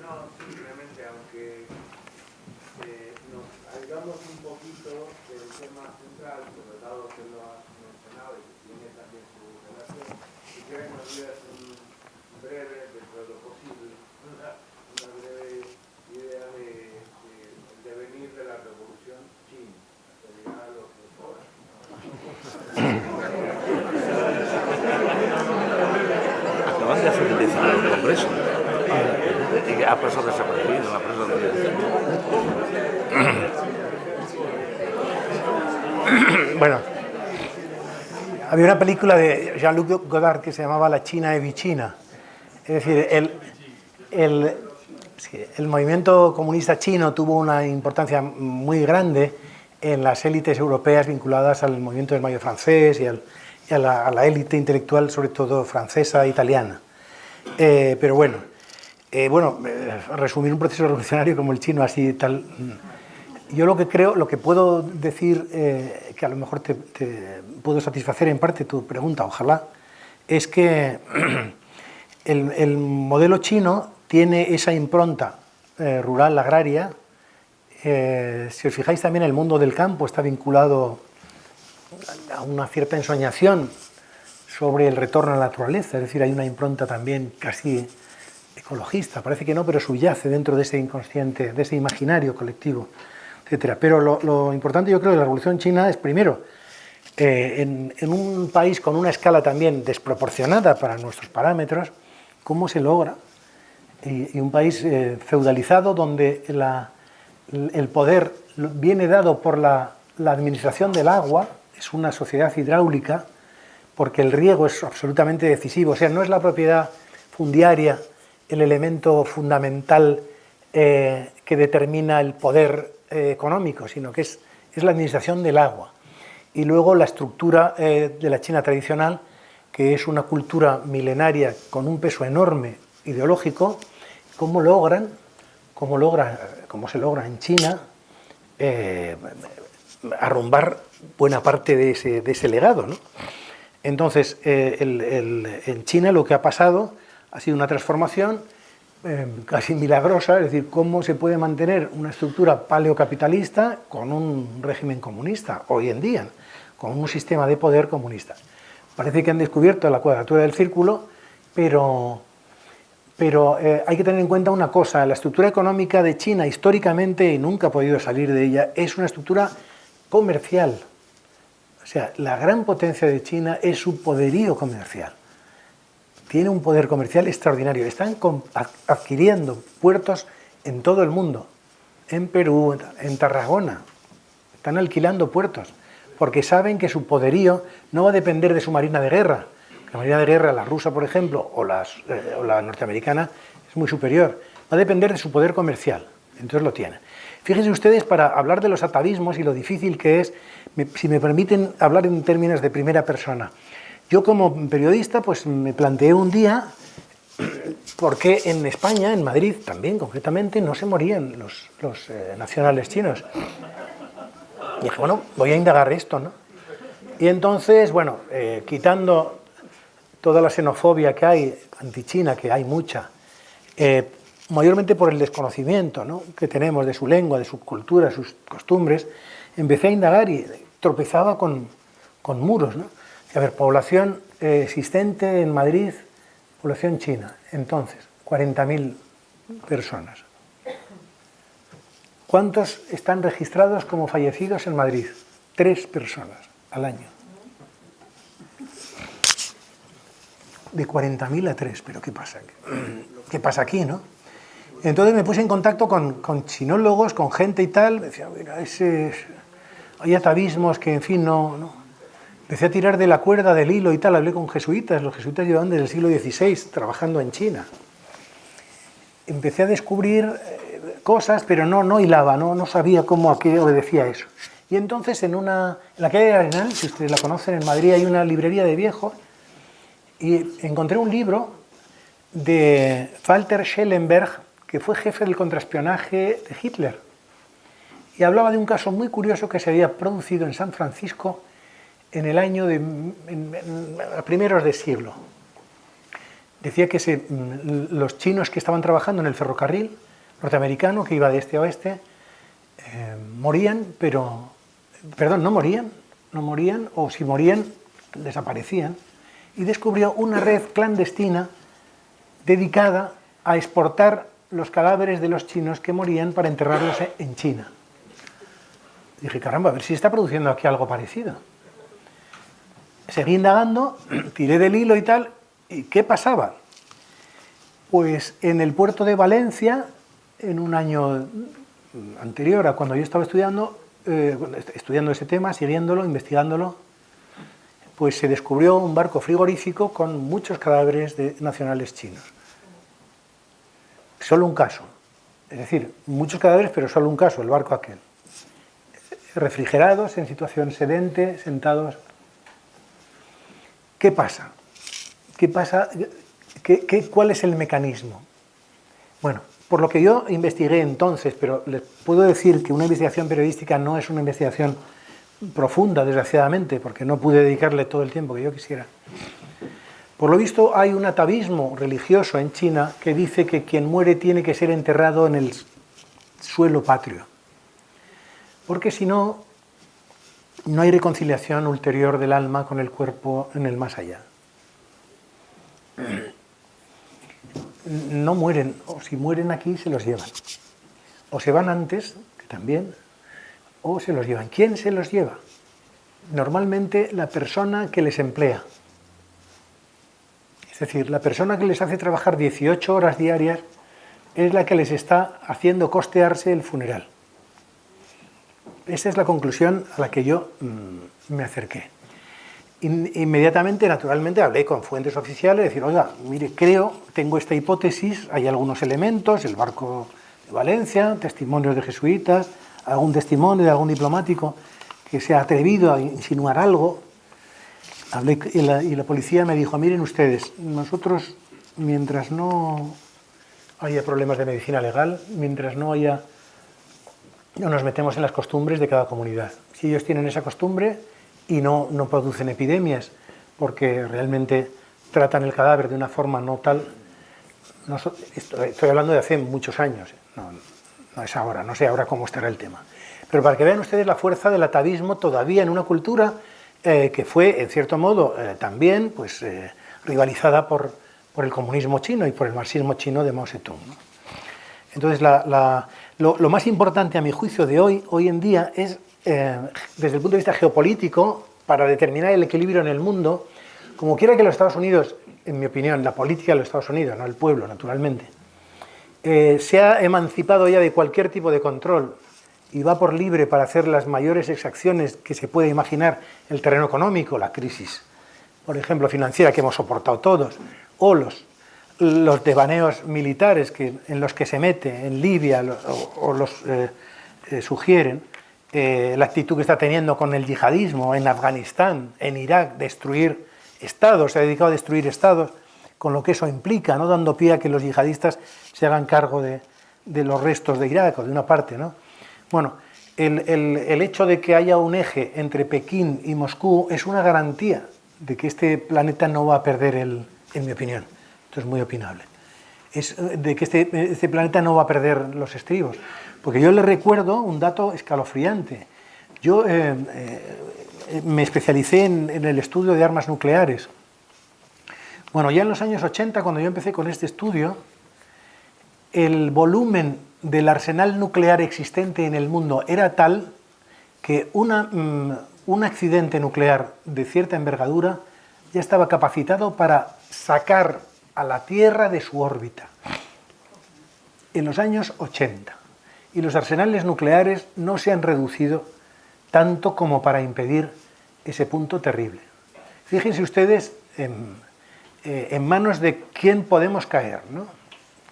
No, simplemente, aunque nos salgamos un poquito del tema central, pero dado que lo has mencionado y que tiene también su relación, quisiera que nos dieras un breve, dentro de lo posible, una breve idea del devenir de la revolución china, sería lo que fuera. Acaban de hacer el 19 Congreso. Y ha pasado desapercibido la prensa de... Bueno, había una película de Jean-Luc Godard que se llamaba La China de Vichina. Es decir, el movimiento comunista chino tuvo una importancia muy grande en las élites europeas vinculadas al movimiento del Mayo francés y a la élite intelectual, sobre todo francesa e italiana. Pero bueno, resumir un proceso revolucionario como el chino así tal... Yo lo que creo, lo que puedo decir, que a lo mejor te puedo satisfacer en parte tu pregunta, ojalá, es que el modelo chino tiene esa impronta rural, agraria. Si os fijáis también, el mundo del campo está vinculado a una cierta ensoñación sobre el retorno a la naturaleza, es decir, hay una impronta también casi ecologista, parece que no, pero subyace dentro de ese inconsciente, de ese imaginario colectivo, etcétera. Pero lo importante, yo creo, de la Revolución China es, primero, en un país con una escala también desproporcionada para nuestros parámetros, cómo se logra, y un país feudalizado donde el poder viene dado por la administración del agua, es una sociedad hidráulica, porque el riego es absolutamente decisivo, o sea, no es la propiedad fundiaria el elemento fundamental que determina el poder económico, sino que es la administración del agua. Y luego la estructura de la China tradicional, que es una cultura milenaria con un peso enorme ideológico, cómo se logra en China arrumbar buena parte de ese legado, ¿no? Entonces, en China lo que ha pasado ha sido una transformación casi milagrosa, es decir, cómo se puede mantener una estructura paleocapitalista con un régimen comunista hoy en día, con un sistema de poder comunista. Parece que han descubierto la cuadratura del círculo, pero hay que tener en cuenta una cosa: la estructura económica de China históricamente, y nunca ha podido salir de ella, es una estructura comercial. O sea, la gran potencia de China es su poderío comercial. Tiene un poder comercial extraordinario. Están adquiriendo puertos en todo el mundo, en Perú, en Tarragona. Están alquilando puertos, porque saben que su poderío no va a depender de su marina de guerra. La marina de guerra, la rusa, por ejemplo, o la norteamericana, es muy superior. Va a depender de su poder comercial. Entonces lo tienen. Fíjense ustedes, para hablar de los atavismos y lo difícil que es, si me permiten hablar en términos de primera persona. Yo como periodista pues me planteé un día por qué en España, en Madrid también concretamente, no se morían los nacionales chinos. Y dije, bueno, voy a indagar esto, ¿no? Y entonces, bueno, quitando toda la xenofobia que hay anti-China, que hay mucha, mayormente por el desconocimiento, ¿no?, que tenemos de su lengua, de su cultura, de sus costumbres, empecé a indagar y tropezaba con muros, ¿no? A ver, población existente en Madrid, población china, entonces, 40.000 personas. ¿Cuántos están registrados como fallecidos en Madrid? 3 personas al año. De 40.000 a 3, pero ¿qué pasa? ¿Qué pasa aquí, no? Entonces me puse en contacto con chinólogos, con gente y tal. Decía, mira, hay atavismos que, en fin, no. Empecé a tirar de la cuerda, del hilo y tal, hablé con jesuitas, los jesuitas llevaban desde el siglo XVI trabajando en China. Empecé a descubrir cosas, pero no hilaba, no sabía cómo a qué obedecía eso. Y entonces en la calle de Arenal, si ustedes la conocen, en Madrid hay una librería de viejos, y encontré un libro de Walter Schellenberg, que fue jefe del contraespionaje de Hitler, y hablaba de un caso muy curioso que se había producido en San Francisco en el año a primeros de siglo. Decía que los chinos que estaban trabajando en el ferrocarril norteamericano, que iba de este a oeste, morían, no morían, o si morían, desaparecían, y descubrió una red clandestina dedicada a exportar los cadáveres de los chinos que morían para enterrarlos en China. Dije, caramba, a ver si está produciendo aquí algo parecido. Seguí indagando, tiré del hilo y tal, ¿y qué pasaba? Pues en el puerto de Valencia, en un año anterior a cuando yo estaba estudiando ese tema, siguiéndolo, investigándolo, pues se descubrió un barco frigorífico con muchos cadáveres de nacionales chinos. Solo un caso. Es decir, muchos cadáveres, pero solo un caso, el barco aquel. Refrigerados, en situación sedente, sentados. ¿Qué pasa? ¿Qué pasa? ¿Cuál es el mecanismo? Bueno, por lo que yo investigué entonces, pero les puedo decir que una investigación periodística no es una investigación profunda, desgraciadamente, porque no pude dedicarle todo el tiempo que yo quisiera. Por lo visto hay un atavismo religioso en China que dice que quien muere tiene que ser enterrado en el suelo patrio, porque si no, no hay reconciliación ulterior del alma con el cuerpo en el más allá. No mueren, o si mueren aquí se los llevan. O se van antes, que también, o se los llevan. ¿Quién se los lleva? Normalmente la persona que les emplea. Es decir, la persona que les hace trabajar 18 horas diarias es la que les está haciendo costearse el funeral. Esa es la conclusión a la que yo me acerqué. Inmediatamente, naturalmente, hablé con fuentes oficiales, decir, oiga, mire, tengo esta hipótesis, hay algunos elementos, el barco de Valencia, testimonios de jesuitas, algún testimonio de algún diplomático que se ha atrevido a insinuar algo. Hablé y la policía me dijo, miren ustedes, nosotros, mientras no haya problemas de medicina legal, mientras no nos metemos en las costumbres de cada comunidad. Si ellos tienen esa costumbre y no producen epidemias, porque realmente tratan el cadáver de una forma no tal... Estoy hablando de hace muchos años, no es ahora, no sé ahora cómo estará el tema. Pero para que vean ustedes la fuerza del atavismo todavía en una cultura que fue, en cierto modo, también pues, rivalizada por el comunismo chino y por el marxismo chino de Mao Zedong, ¿no? Entonces, lo más importante a mi juicio de hoy en día es, desde el punto de vista geopolítico, para determinar el equilibrio en el mundo, como quiera que los Estados Unidos, en mi opinión, la política de los Estados Unidos, no el pueblo, naturalmente, se ha emancipado ya de cualquier tipo de control y va por libre para hacer las mayores exacciones que se puede imaginar en el terreno económico, la crisis, por ejemplo, financiera que hemos soportado todos, o los devaneos militares en los que se mete en Libia o los sugieren, la actitud que está teniendo con el yihadismo en Afganistán, en Irak, destruir estados, se ha dedicado a destruir estados, con lo que eso implica, ¿no? Dando pie a que los yihadistas se hagan cargo de los restos de Irak o de una parte, ¿no? Bueno, el hecho de que haya un eje entre Pekín y Moscú es una garantía de que este planeta no va a perder en mi opinión, esto es muy opinable, es de que este planeta no va a perder los estribos. Porque yo les recuerdo un dato escalofriante. Yo me especialicé en el estudio de armas nucleares. Bueno, ya en los años 80, cuando yo empecé con este estudio, el volumen del arsenal nuclear existente en el mundo era tal que un accidente nuclear de cierta envergadura ya estaba capacitado para sacar a la Tierra de su órbita. En los años 80. Y los arsenales nucleares no se han reducido tanto como para impedir ese punto terrible. Fíjense ustedes en manos de quién podemos caer, ¿no?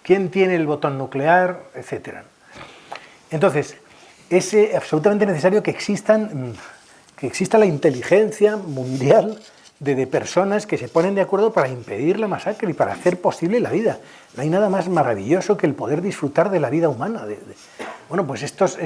¿Quién tiene el botón nuclear, etcétera? Entonces, es absolutamente necesario que exista la inteligencia mundial de personas que se ponen de acuerdo para impedir la masacre y para hacer posible la vida. No hay nada más maravilloso que el poder disfrutar de la vida humana. Bueno, pues estos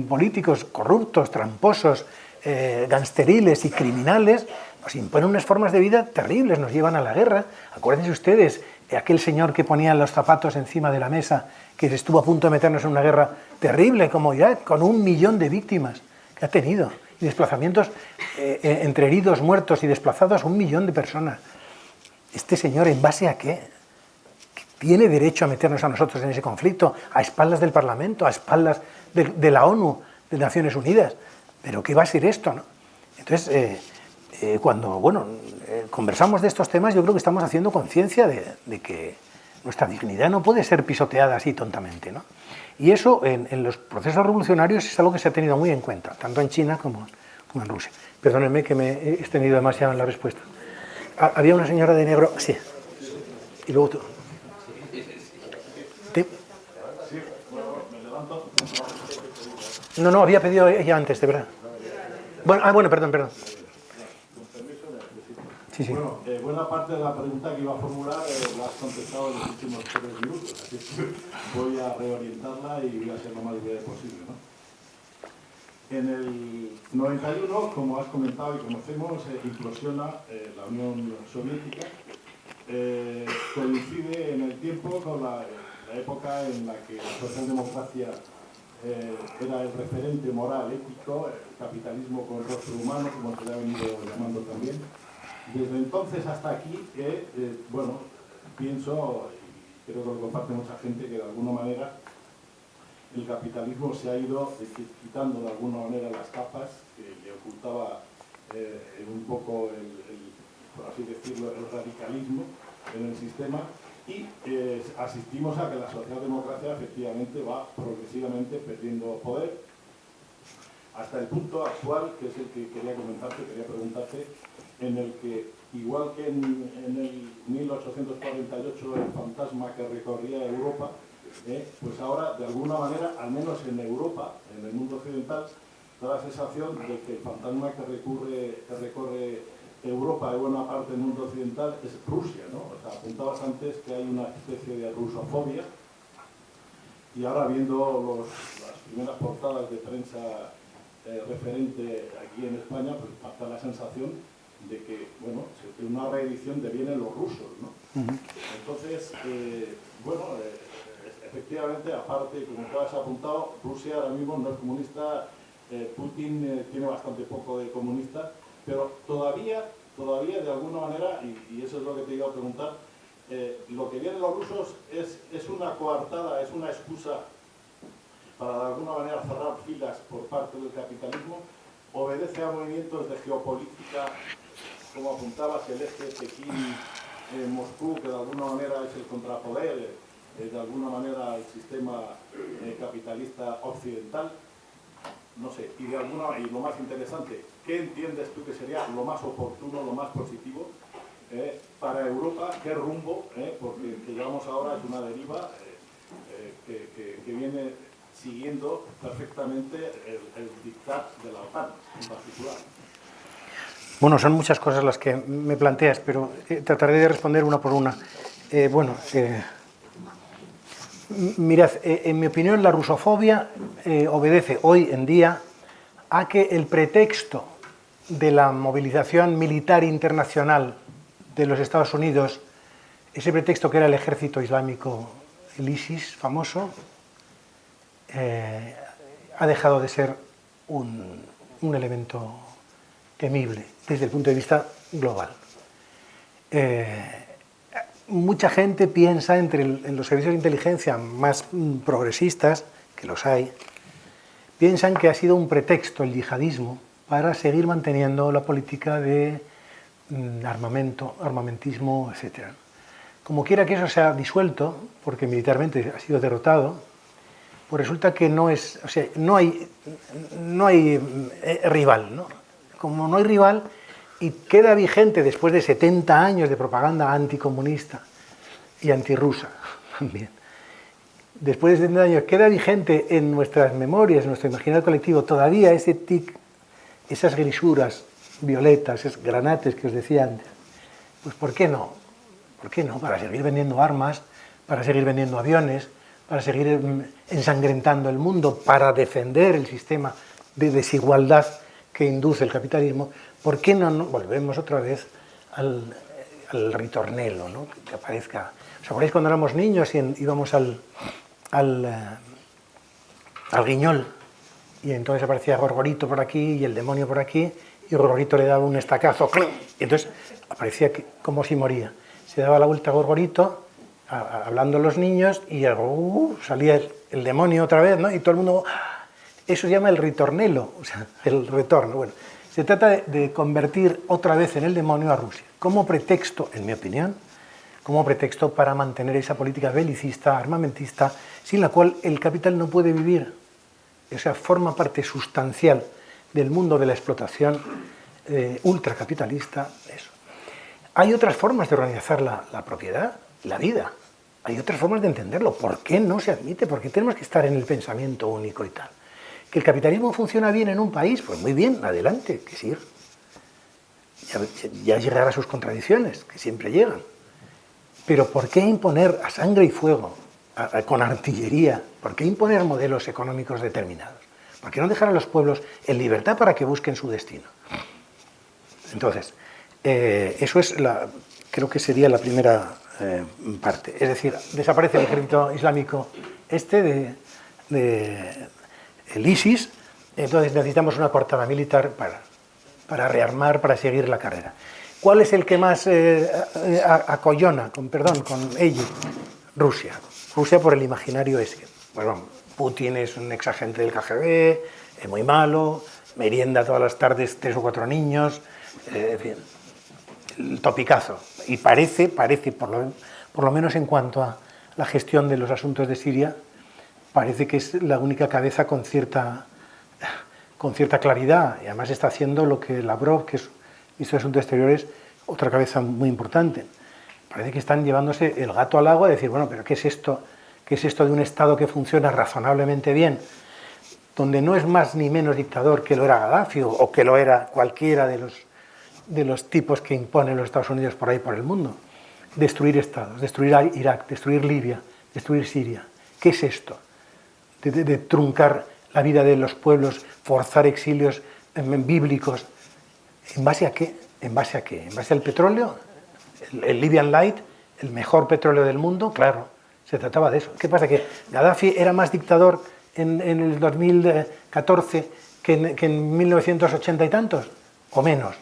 políticos corruptos, tramposos, gangsteriles y criminales nos imponen unas formas de vida terribles, nos llevan a la guerra. Acuérdense ustedes, aquel señor que ponía los zapatos encima de la mesa, que estuvo a punto de meternos en una guerra terrible como Irak, con 1 millón de víctimas que ha tenido, y desplazamientos entre heridos, muertos y desplazados, 1 millón de personas. Este señor, ¿en base a qué? ¿Tiene derecho a meternos a nosotros en ese conflicto, a espaldas del Parlamento, a espaldas de la ONU, de Naciones Unidas? ¿Pero qué va a ser esto, no? Entonces, cuando conversamos de estos temas, yo creo que estamos haciendo conciencia de que nuestra dignidad no puede ser pisoteada así tontamente, ¿no? Y eso en los procesos revolucionarios es algo que se ha tenido muy en cuenta, tanto en China como en Rusia. Perdónenme que me he extendido demasiado en la respuesta. Había una señora de negro, sí. Y luego tú. ¿Sí? No, había pedido ella antes, de verdad. Bueno, perdón. Sí. Bueno, buena parte de la pregunta que iba a formular la has contestado en los últimos 3 minutos, así que voy a reorientarla y voy a ser lo más breve posible, ¿no? En el 91, como has comentado y conocemos, implosiona la Unión Soviética. Coincide en el tiempo con la época en la que la socialdemocracia era el referente moral, ético, el capitalismo con rostro humano, como se le ha venido llamando también. Desde entonces hasta aquí, pienso, y creo que lo comparte mucha gente, que de alguna manera el capitalismo se ha ido quitando de alguna manera las capas que le ocultaba un poco por así decirlo, el radicalismo en el sistema, y asistimos a que la socialdemocracia efectivamente va progresivamente perdiendo poder, hasta el punto actual, que es el que quería preguntarte, en el que, igual que en el 1848 el fantasma que recorría Europa, pues ahora, de alguna manera, al menos en Europa, en el mundo occidental, da la sensación de que el fantasma que recorre Europa y buena parte del mundo occidental es Rusia, ¿no? O sea, apuntabas antes que hay una especie de rusofobia, y ahora viendo las primeras portadas de prensa referente aquí en España, pues pasa la sensación de que, una reedición de Vienen los rusos, ¿no? Entonces, efectivamente, aparte, como tú has apuntado, Rusia ahora mismo no es comunista, Putin tiene bastante poco de comunista, pero todavía de alguna manera, y eso es lo que te iba a preguntar, lo que vienen los rusos es una coartada, es una excusa para de alguna manera cerrar filas por parte del capitalismo, obedece a movimientos de geopolítica, como apuntabas, el eje Pekín-Moscú, que de alguna manera es el contrapoder, de alguna manera el sistema capitalista occidental, no sé, y lo más interesante, ¿qué entiendes tú que sería lo más oportuno, lo más positivo para Europa? ¿Qué rumbo? Porque el que llevamos ahora es una deriva que viene siguiendo perfectamente el dictat de la OTAN en particular. Bueno, son muchas cosas las que me planteas, pero trataré de responder una por una. Mirad, en mi opinión, la rusofobia obedece hoy en día a que el pretexto de la movilización militar internacional de los Estados Unidos, ese pretexto que era el ejército islámico, el ISIS famoso, ha dejado de ser un elemento temible desde el punto de vista global. Mucha gente piensa en los servicios de inteligencia más progresistas, que los hay, piensan que ha sido un pretexto el yihadismo para seguir manteniendo la política de armamentismo, etc. Como quiera que eso se ha disuelto, porque militarmente ha sido derrotado, pues resulta que no hay rival, ¿no? como no hay rival, y queda vigente después de 70 años de propaganda anticomunista y antirrusa también. Después de 70 años queda vigente en nuestras memorias, en nuestro imaginario colectivo, todavía ese tic, esas grisuras violetas, esos granates que os decía antes. Pues ¿por qué no? ¿Por qué no? Para seguir vendiendo armas, para seguir vendiendo aviones, para seguir ensangrentando el mundo, para defender el sistema de desigualdad que induce el capitalismo. ¿Por qué no volvemos otra vez al ritornelo, ¿no? Que aparezca? ¿Os acordáis cuando éramos niños y íbamos al Guiñol? Y entonces aparecía Gorgorito por aquí y el demonio por aquí, y Gorgorito le daba un estacazo, ¡cling! Y entonces aparecía como si moría. Se daba la vuelta a Gorgorito, hablando los niños, y salía el demonio otra vez, ¿no? Y todo el mundo... Eso se llama el ritornelo, o sea, el retorno. Bueno, se trata de convertir otra vez en el demonio a Rusia, como pretexto, en mi opinión, como pretexto para mantener esa política belicista, armamentista, sin la cual el capital no puede vivir. O sea, forma parte sustancial del mundo de la explotación ultracapitalista. Eso. Hay otras formas de organizar la propiedad, la vida. Hay otras formas de entenderlo. ¿Por qué no se admite? ¿Por qué tenemos que estar en el pensamiento único y tal? ¿Que el capitalismo funciona bien en un país? Pues muy bien, adelante, que sí. Ya llegará a sus contradicciones, que siempre llegan. Pero ¿por qué imponer a sangre y fuego, con artillería? ¿Por qué imponer modelos económicos determinados? ¿Por qué no dejar a los pueblos en libertad para que busquen su destino? Entonces, eso es creo que sería la primera parte. Es decir, desaparece el ejército islámico el ISIS, entonces necesitamos una coartada militar para rearmar, para seguir la carrera. ¿Cuál es el que más acollona, con ello? Rusia. Rusia por el imaginario ese. Bueno, Putin es un exagente del KGB, es muy malo, merienda todas las tardes 3 o 4 niños, en fin, el topicazo. Y parece por lo menos en cuanto a la gestión de los asuntos de Siria, parece que es la única cabeza con cierta claridad, y además está haciendo lo que Lavrov, que es ministro de Asuntos Exteriores, otra cabeza muy importante. Parece que están llevándose el gato al agua, de decir, bueno, pero ¿qué es esto? ¿Qué es esto de un Estado que funciona razonablemente bien, donde no es más ni menos dictador que lo era Gaddafi o que lo era cualquiera de los tipos que imponen los Estados Unidos por ahí por el mundo? Destruir estados, destruir Irak, destruir Libia, destruir Siria. ¿Qué es esto? De truncar la vida de los pueblos, forzar exilios bíblicos. ¿En base a qué? ¿En base a qué? ¿En base al petróleo? El Libyan Light, el mejor petróleo del mundo, claro, se trataba de eso. ¿Qué pasa? ¿Que Gaddafi era más dictador en el 2014 que en 1980 y tantos? ¿O menos?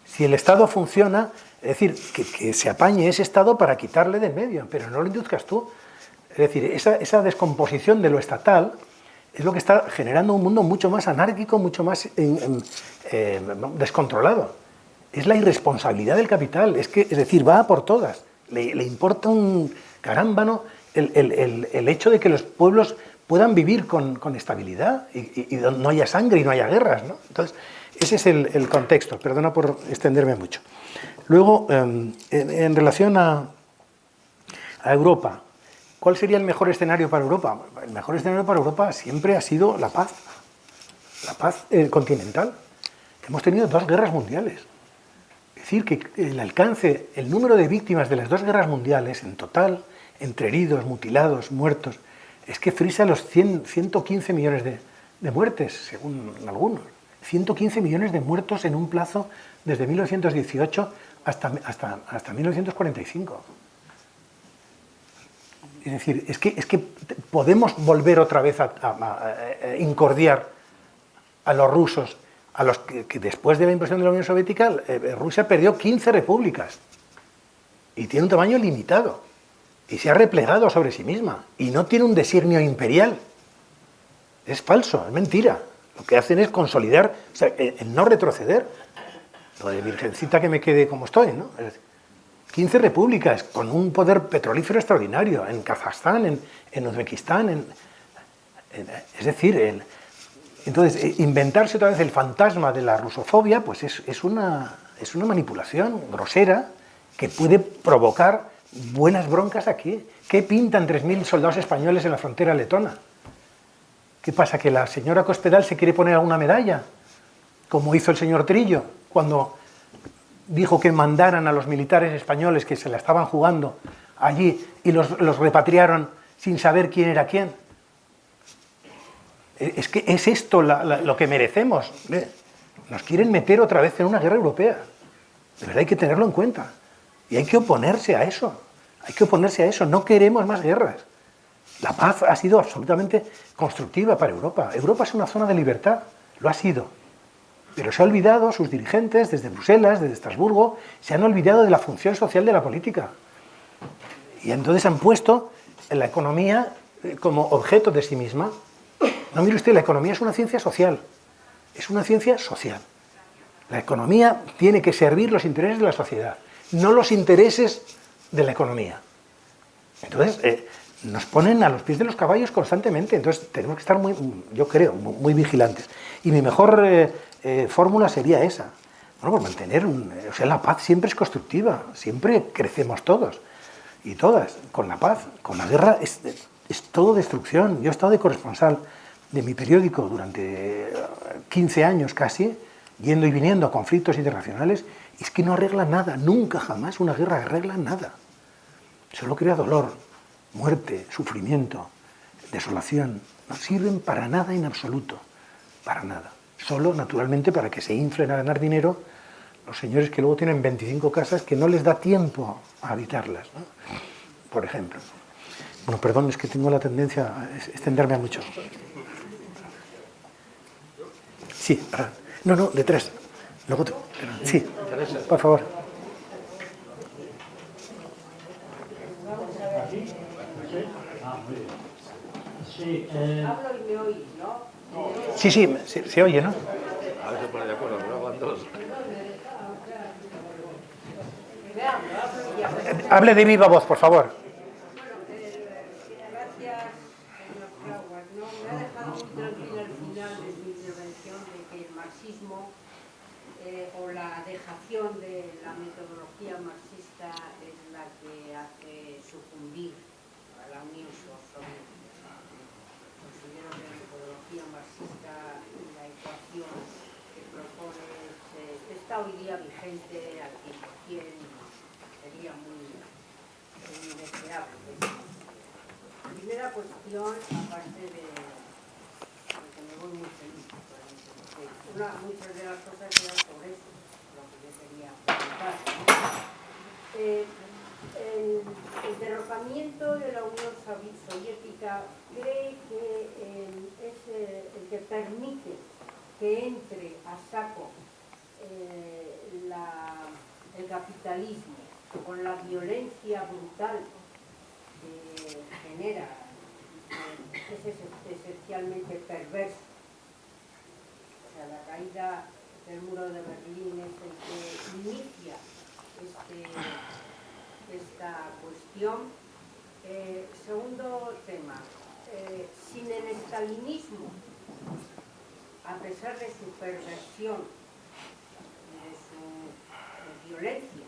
Si el Estado funciona, es decir, que se apañe ese Estado para quitarle de en medio, pero no lo induzcas tú. Es decir, esa descomposición de lo estatal es lo que está generando un mundo mucho más anárquico, mucho más descontrolado. Es la irresponsabilidad del capital, es decir, va a por todas. Le importa un carámbano el hecho de que los pueblos puedan vivir con estabilidad y no haya sangre y no haya guerras, ¿no? Entonces, ese es el contexto, perdona por extenderme mucho. Luego, en relación a Europa, ¿cuál sería el mejor escenario para Europa? El mejor escenario para Europa siempre ha sido la paz continental. Hemos tenido 2 guerras mundiales. Es decir, que el alcance, el número de víctimas de las 2 guerras mundiales en total, entre heridos, mutilados, muertos, es que frisa los 115 millones de muertes, según algunos. 115 millones de muertos en un plazo desde 1918 hasta 1945. Es decir, es que podemos volver otra vez a incordiar a los rusos, a los que después de la invasión de la Unión Soviética, Rusia perdió 15 repúblicas y tiene un tamaño limitado y se ha replegado sobre sí misma y no tiene un designio imperial. Es falso, es mentira. Lo que hacen es consolidar, o sea, el no retroceder. Lo de virgencita que me quede como estoy, ¿no? Es decir, 15 repúblicas con un poder petrolífero extraordinario en Kazajstán, en Uzbekistán, es decir, Entonces, inventarse otra vez el fantasma de la rusofobia, pues es una manipulación grosera que puede provocar buenas broncas aquí. ¿Qué pintan 3.000 soldados españoles en la frontera letona? ¿Qué pasa? ¿Que la señora Cospedal se quiere poner alguna medalla? Como hizo el señor Trillo, cuando dijo que mandaran a los militares españoles que se la estaban jugando allí y los repatriaron sin saber quién era quién. Es que es esto lo que merecemos. Nos quieren meter otra vez en una guerra europea. De verdad hay que tenerlo en cuenta. Y hay que oponerse a eso. Hay que oponerse a eso. No queremos más guerras. La paz ha sido absolutamente constructiva para Europa. Europa es una zona de libertad. Lo ha sido. Pero se ha olvidado, sus dirigentes, desde Bruselas, desde Estrasburgo, se han olvidado de la función social de la política. Y entonces han puesto la economía como objeto de sí misma. No, mire usted, la economía es una ciencia social. Es una ciencia social. La economía tiene que servir los intereses de la sociedad, no los intereses de la economía. Entonces, nos ponen a los pies de los caballos constantemente. Entonces, tenemos que estar yo creo, muy vigilantes. Y mi mejor fórmula sería esa. Bueno, pues mantener o sea, la paz siempre es constructiva, siempre crecemos todos y todas con la paz. Con la guerra es todo destrucción. Yo he estado de corresponsal de mi periódico durante 15 años casi, yendo y viniendo a conflictos internacionales, y es que no arregla nada, nunca jamás una guerra arregla nada. Solo crea dolor, muerte, sufrimiento, desolación. No sirven para nada en absoluto, para nada. Solo, naturalmente, para que se inflen a ganar dinero los señores que luego tienen 25 casas que no les da tiempo a habitarlas, ¿no? Por ejemplo. Bueno, perdón, es que tengo la tendencia a extenderme a mucho. Sí, no, detrás. Luego tú. Sí, por favor. Sí, hablo y me oís, ¿no? Sí, se oye, ¿no? A ver si se pone de acuerdo, pero van dos. Hable de viva voz, por favor. Gracias, señor Fraguas. No, me ha dejado muy tranquila al final de su intervención de que el marxismo o la dejación de la metodología marxista es la que hace sucumbir a la Unión Soviética. Considero que la metodología marxista y la ecuación que propone está hoy día vigente al 100%, sería muy indeseable. Primera cuestión, aparte de que me voy muy feliz por eso. Muchas de las cosas eran sobre eso, lo que yo quería preguntar, ¿no? El derrocamiento de la Unión Soviética cree que es el que permite que entre a saco el capitalismo con la violencia brutal que genera, es esencialmente perverso. O sea, la caída del muro de Berlín es el que inicia esta cuestión. Segundo tema, sin el estalinismo, a pesar de su perversión y de su violencia,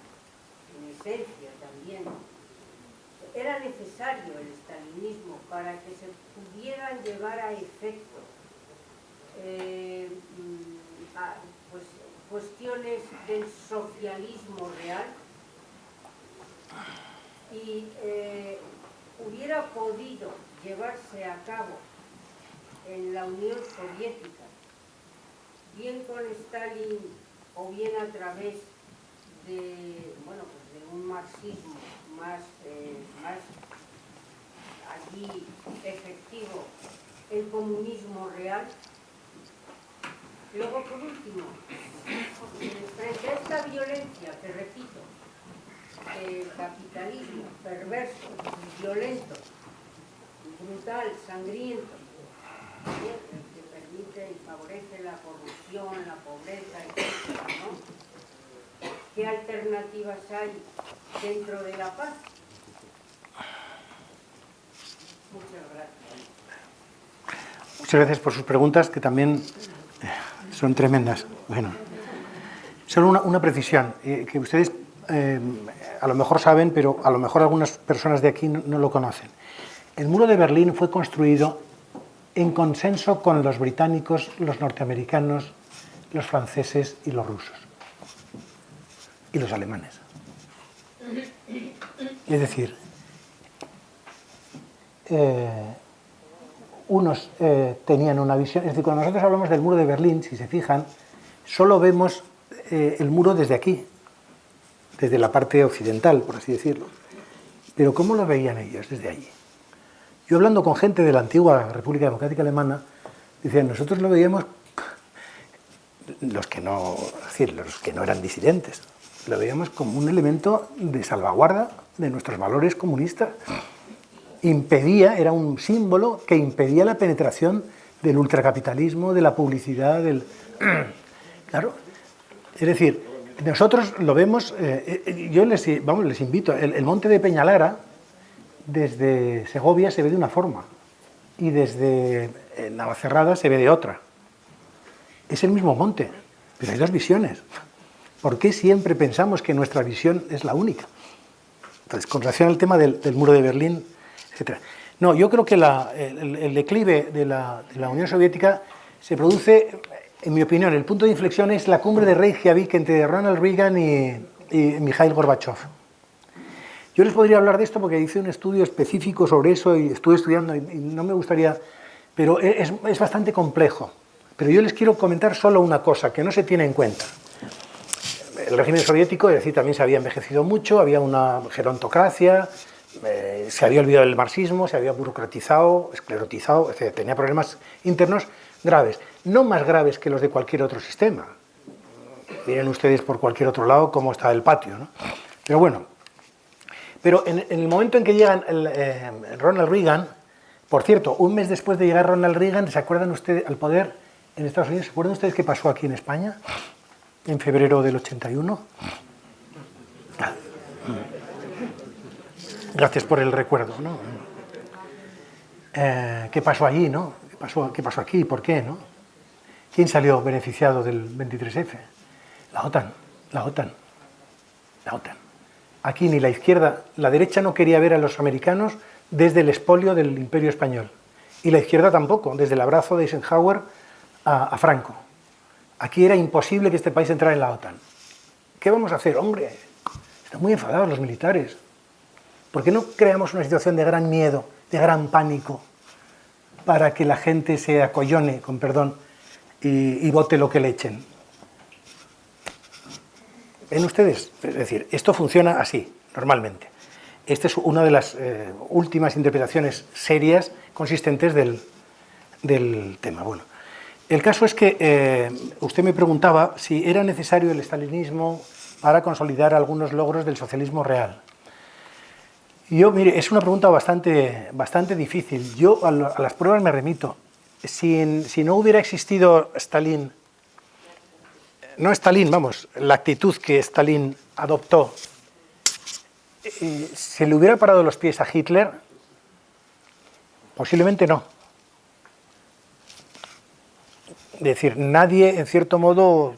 en esencia también, era necesario el estalinismo para que se pudieran llevar a efecto pues, cuestiones del socialismo real y hubiera podido llevarse a cabo en la Unión Soviética, bien con Stalin o bien a través de, bueno, pues de un marxismo más allí efectivo, el comunismo real. Luego, por último, frente a esta violencia, que repito, el capitalismo perverso, violento, brutal, sangriento, que permite y favorece la corrupción, la pobreza, etc., ¿no? ¿Qué alternativas hay dentro de la paz? Muchas gracias. Muchas gracias por sus preguntas, que también son tremendas. Bueno, solo una precisión, que ustedes a lo mejor saben, pero a lo mejor algunas personas de aquí no lo conocen. El muro de Berlín fue construido en consenso con los británicos, los norteamericanos, los franceses y los rusos. Y los alemanes. Es decir, unos tenían una visión, es decir, cuando nosotros hablamos del muro de Berlín, si se fijan, solo vemos el muro desde aquí, desde la parte occidental, por así decirlo. Pero ¿cómo lo veían ellos desde allí? Yo hablando con gente de la antigua República Democrática Alemana, decían, nosotros lo veíamos, los que no eran disidentes, lo veíamos como un elemento de salvaguarda de nuestros valores comunistas. Era un símbolo que impedía la penetración del ultracapitalismo, de la publicidad, Claro, es decir, nosotros lo vemos, yo les invito, el monte de Peñalara, desde Segovia se ve de una forma, y desde Navacerrada se ve de otra. Es el mismo monte, pero hay dos visiones. ¿Por qué siempre pensamos que nuestra visión es la única? Entonces, con relación al tema del muro de Berlín, etc. No, yo creo que el declive de la Unión Soviética se produce, en mi opinión, el punto de inflexión es la cumbre de Reykjavik entre Ronald Reagan y Mikhail Gorbachev. Yo les podría hablar de esto porque hice un estudio específico sobre eso y estuve estudiando y no me gustaría, pero es bastante complejo. Pero yo les quiero comentar solo una cosa que no se tiene en cuenta. El régimen soviético, es decir, también se había envejecido mucho, había una gerontocracia, se había olvidado del marxismo, se había burocratizado, esclerotizado, etc. Tenía problemas internos graves, no más graves que los de cualquier otro sistema. Miren ustedes por cualquier otro lado cómo está el patio, ¿no? Pero bueno, en el momento en que llega Ronald Reagan, por cierto, un mes después de llegar Ronald Reagan, ¿se acuerdan ustedes al poder en Estados Unidos? ¿Se acuerdan ustedes qué pasó aquí en España en febrero del 81? Gracias por el recuerdo, ¿no? ¿Qué pasó allí, no? ¿Qué pasó aquí? ¿Por qué, no? ¿Quién salió beneficiado del 23F? La OTAN. Aquí ni la izquierda, la derecha no quería ver a los americanos desde el expolio del Imperio Español. Y la izquierda tampoco, desde el abrazo de Eisenhower a Franco. Aquí era imposible que este país entrara en la OTAN. ¿Qué vamos a hacer? Hombre, están muy enfadados los militares. ¿Por qué no creamos una situación de gran miedo, de gran pánico, para que la gente se acollone, con perdón, y vote lo que le echen? ¿Ven ustedes? Es decir, esto funciona así, normalmente. Esta es una de las últimas interpretaciones serias, consistentes del tema. Bueno, el caso es que usted me preguntaba si era necesario el estalinismo para consolidar algunos logros del socialismo real. Yo, mire, es una pregunta bastante difícil. Yo a las pruebas me remito. Si no hubiera existido Stalin, la actitud que Stalin adoptó, ¿se le hubiera parado los pies a Hitler? Posiblemente no. Es decir, nadie, en cierto modo,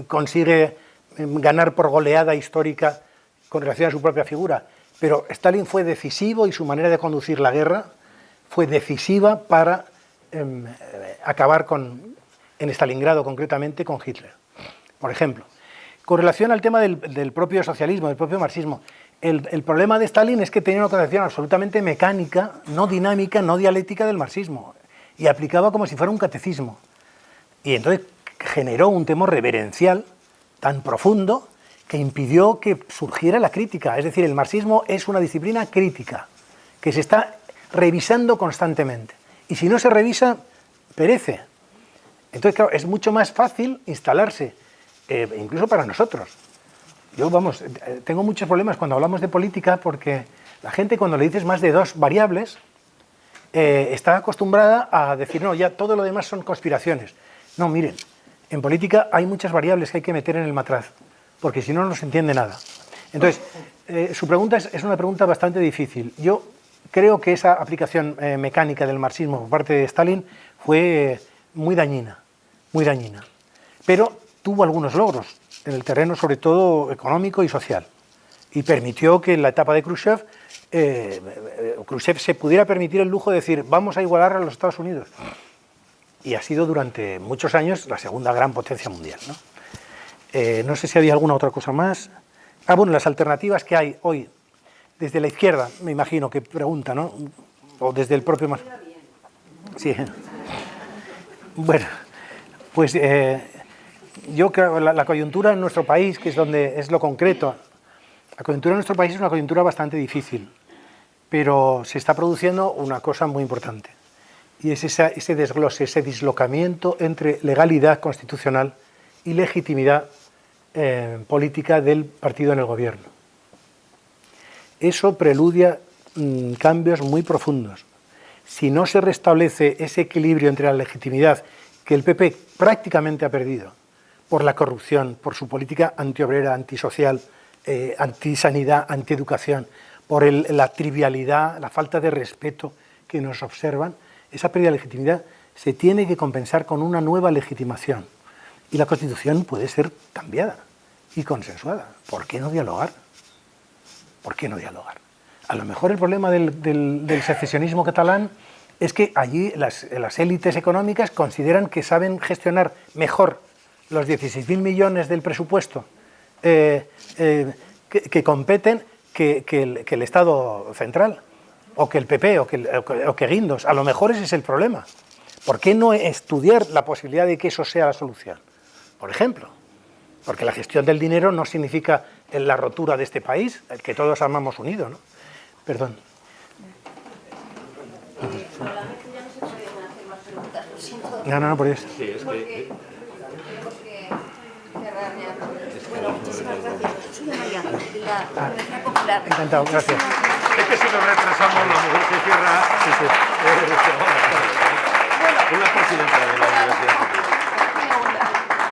consigue ganar por goleada histórica con relación a su propia figura. Pero Stalin fue decisivo y su manera de conducir la guerra fue decisiva para acabar en Stalingrado, concretamente, con Hitler. Por ejemplo, con relación al tema del propio socialismo, del propio marxismo, el problema de Stalin es que tenía una concepción absolutamente mecánica, no dinámica, no dialéctica del marxismo, y aplicaba como si fuera un catecismo. Y entonces generó un temor reverencial tan profundo que impidió que surgiera la crítica. Es decir, el marxismo es una disciplina crítica, que se está revisando constantemente. Y si no se revisa, perece. Entonces, claro, es mucho más fácil instalarse, incluso para nosotros. Yo, tengo muchos problemas cuando hablamos de política porque la gente, cuando le dices más de dos variables, está acostumbrada a decir, no, ya todo lo demás son conspiraciones. No, miren, en política hay muchas variables que hay que meter en el matraz, porque si no, no se entiende nada. Entonces, su pregunta es una pregunta bastante difícil. Yo creo que esa aplicación mecánica del marxismo por parte de Stalin fue muy dañina, muy dañina. Pero tuvo algunos logros en el terreno, sobre todo económico y social, y permitió que en la etapa de Khrushchev, Khrushchev se pudiera permitir el lujo de decir vamos a igualar a los Estados Unidos. Y ha sido durante muchos años la segunda gran potencia mundial, ¿no? No sé si había alguna otra cosa más. Bueno, las alternativas que hay hoy, desde la izquierda, me imagino que pregunta, ¿no? O desde el propio... Sí. Bueno, pues yo creo que la coyuntura en nuestro país, que es donde es lo concreto, la coyuntura en nuestro país es una coyuntura bastante difícil, pero se está produciendo una cosa muy importante, y es ese desglose, ese dislocamiento entre legalidad constitucional y legitimidad política del partido en el gobierno. Eso preludia cambios muy profundos. Si no se restablece ese equilibrio entre la legitimidad que el PP prácticamente ha perdido por la corrupción, por su política antiobrera, antisocial, antisanidad, antieducación, por la trivialidad, la falta de respeto que nos observan, esa pérdida de legitimidad se tiene que compensar con una nueva legitimación. Y la Constitución puede ser cambiada y consensuada. ¿Por qué no dialogar? ¿Por qué no dialogar? A lo mejor el problema del secesionismo catalán es que allí las élites económicas consideran que saben gestionar mejor los 16.000 millones del presupuesto que competen que el Estado central, o que el PP, o que Guindos. A lo mejor ese es el problema. ¿Por qué no estudiar la posibilidad de que eso sea la solución? Por ejemplo, porque la gestión del dinero no significa la rotura de este país, el que todos amamos unido, ¿no? Perdón. Solamente ya no se pueden hacer más preguntas, lo siento. No, por eso. Sí, es Porque tenemos que cerrar ya. Bueno, muchísimas gracias. Soy Amaya, la Universidad Popular. Encantado, gracias. Es que si nos retrasamos, la mujer se cierra. Sí. Una presidenta de la Universidad Popular.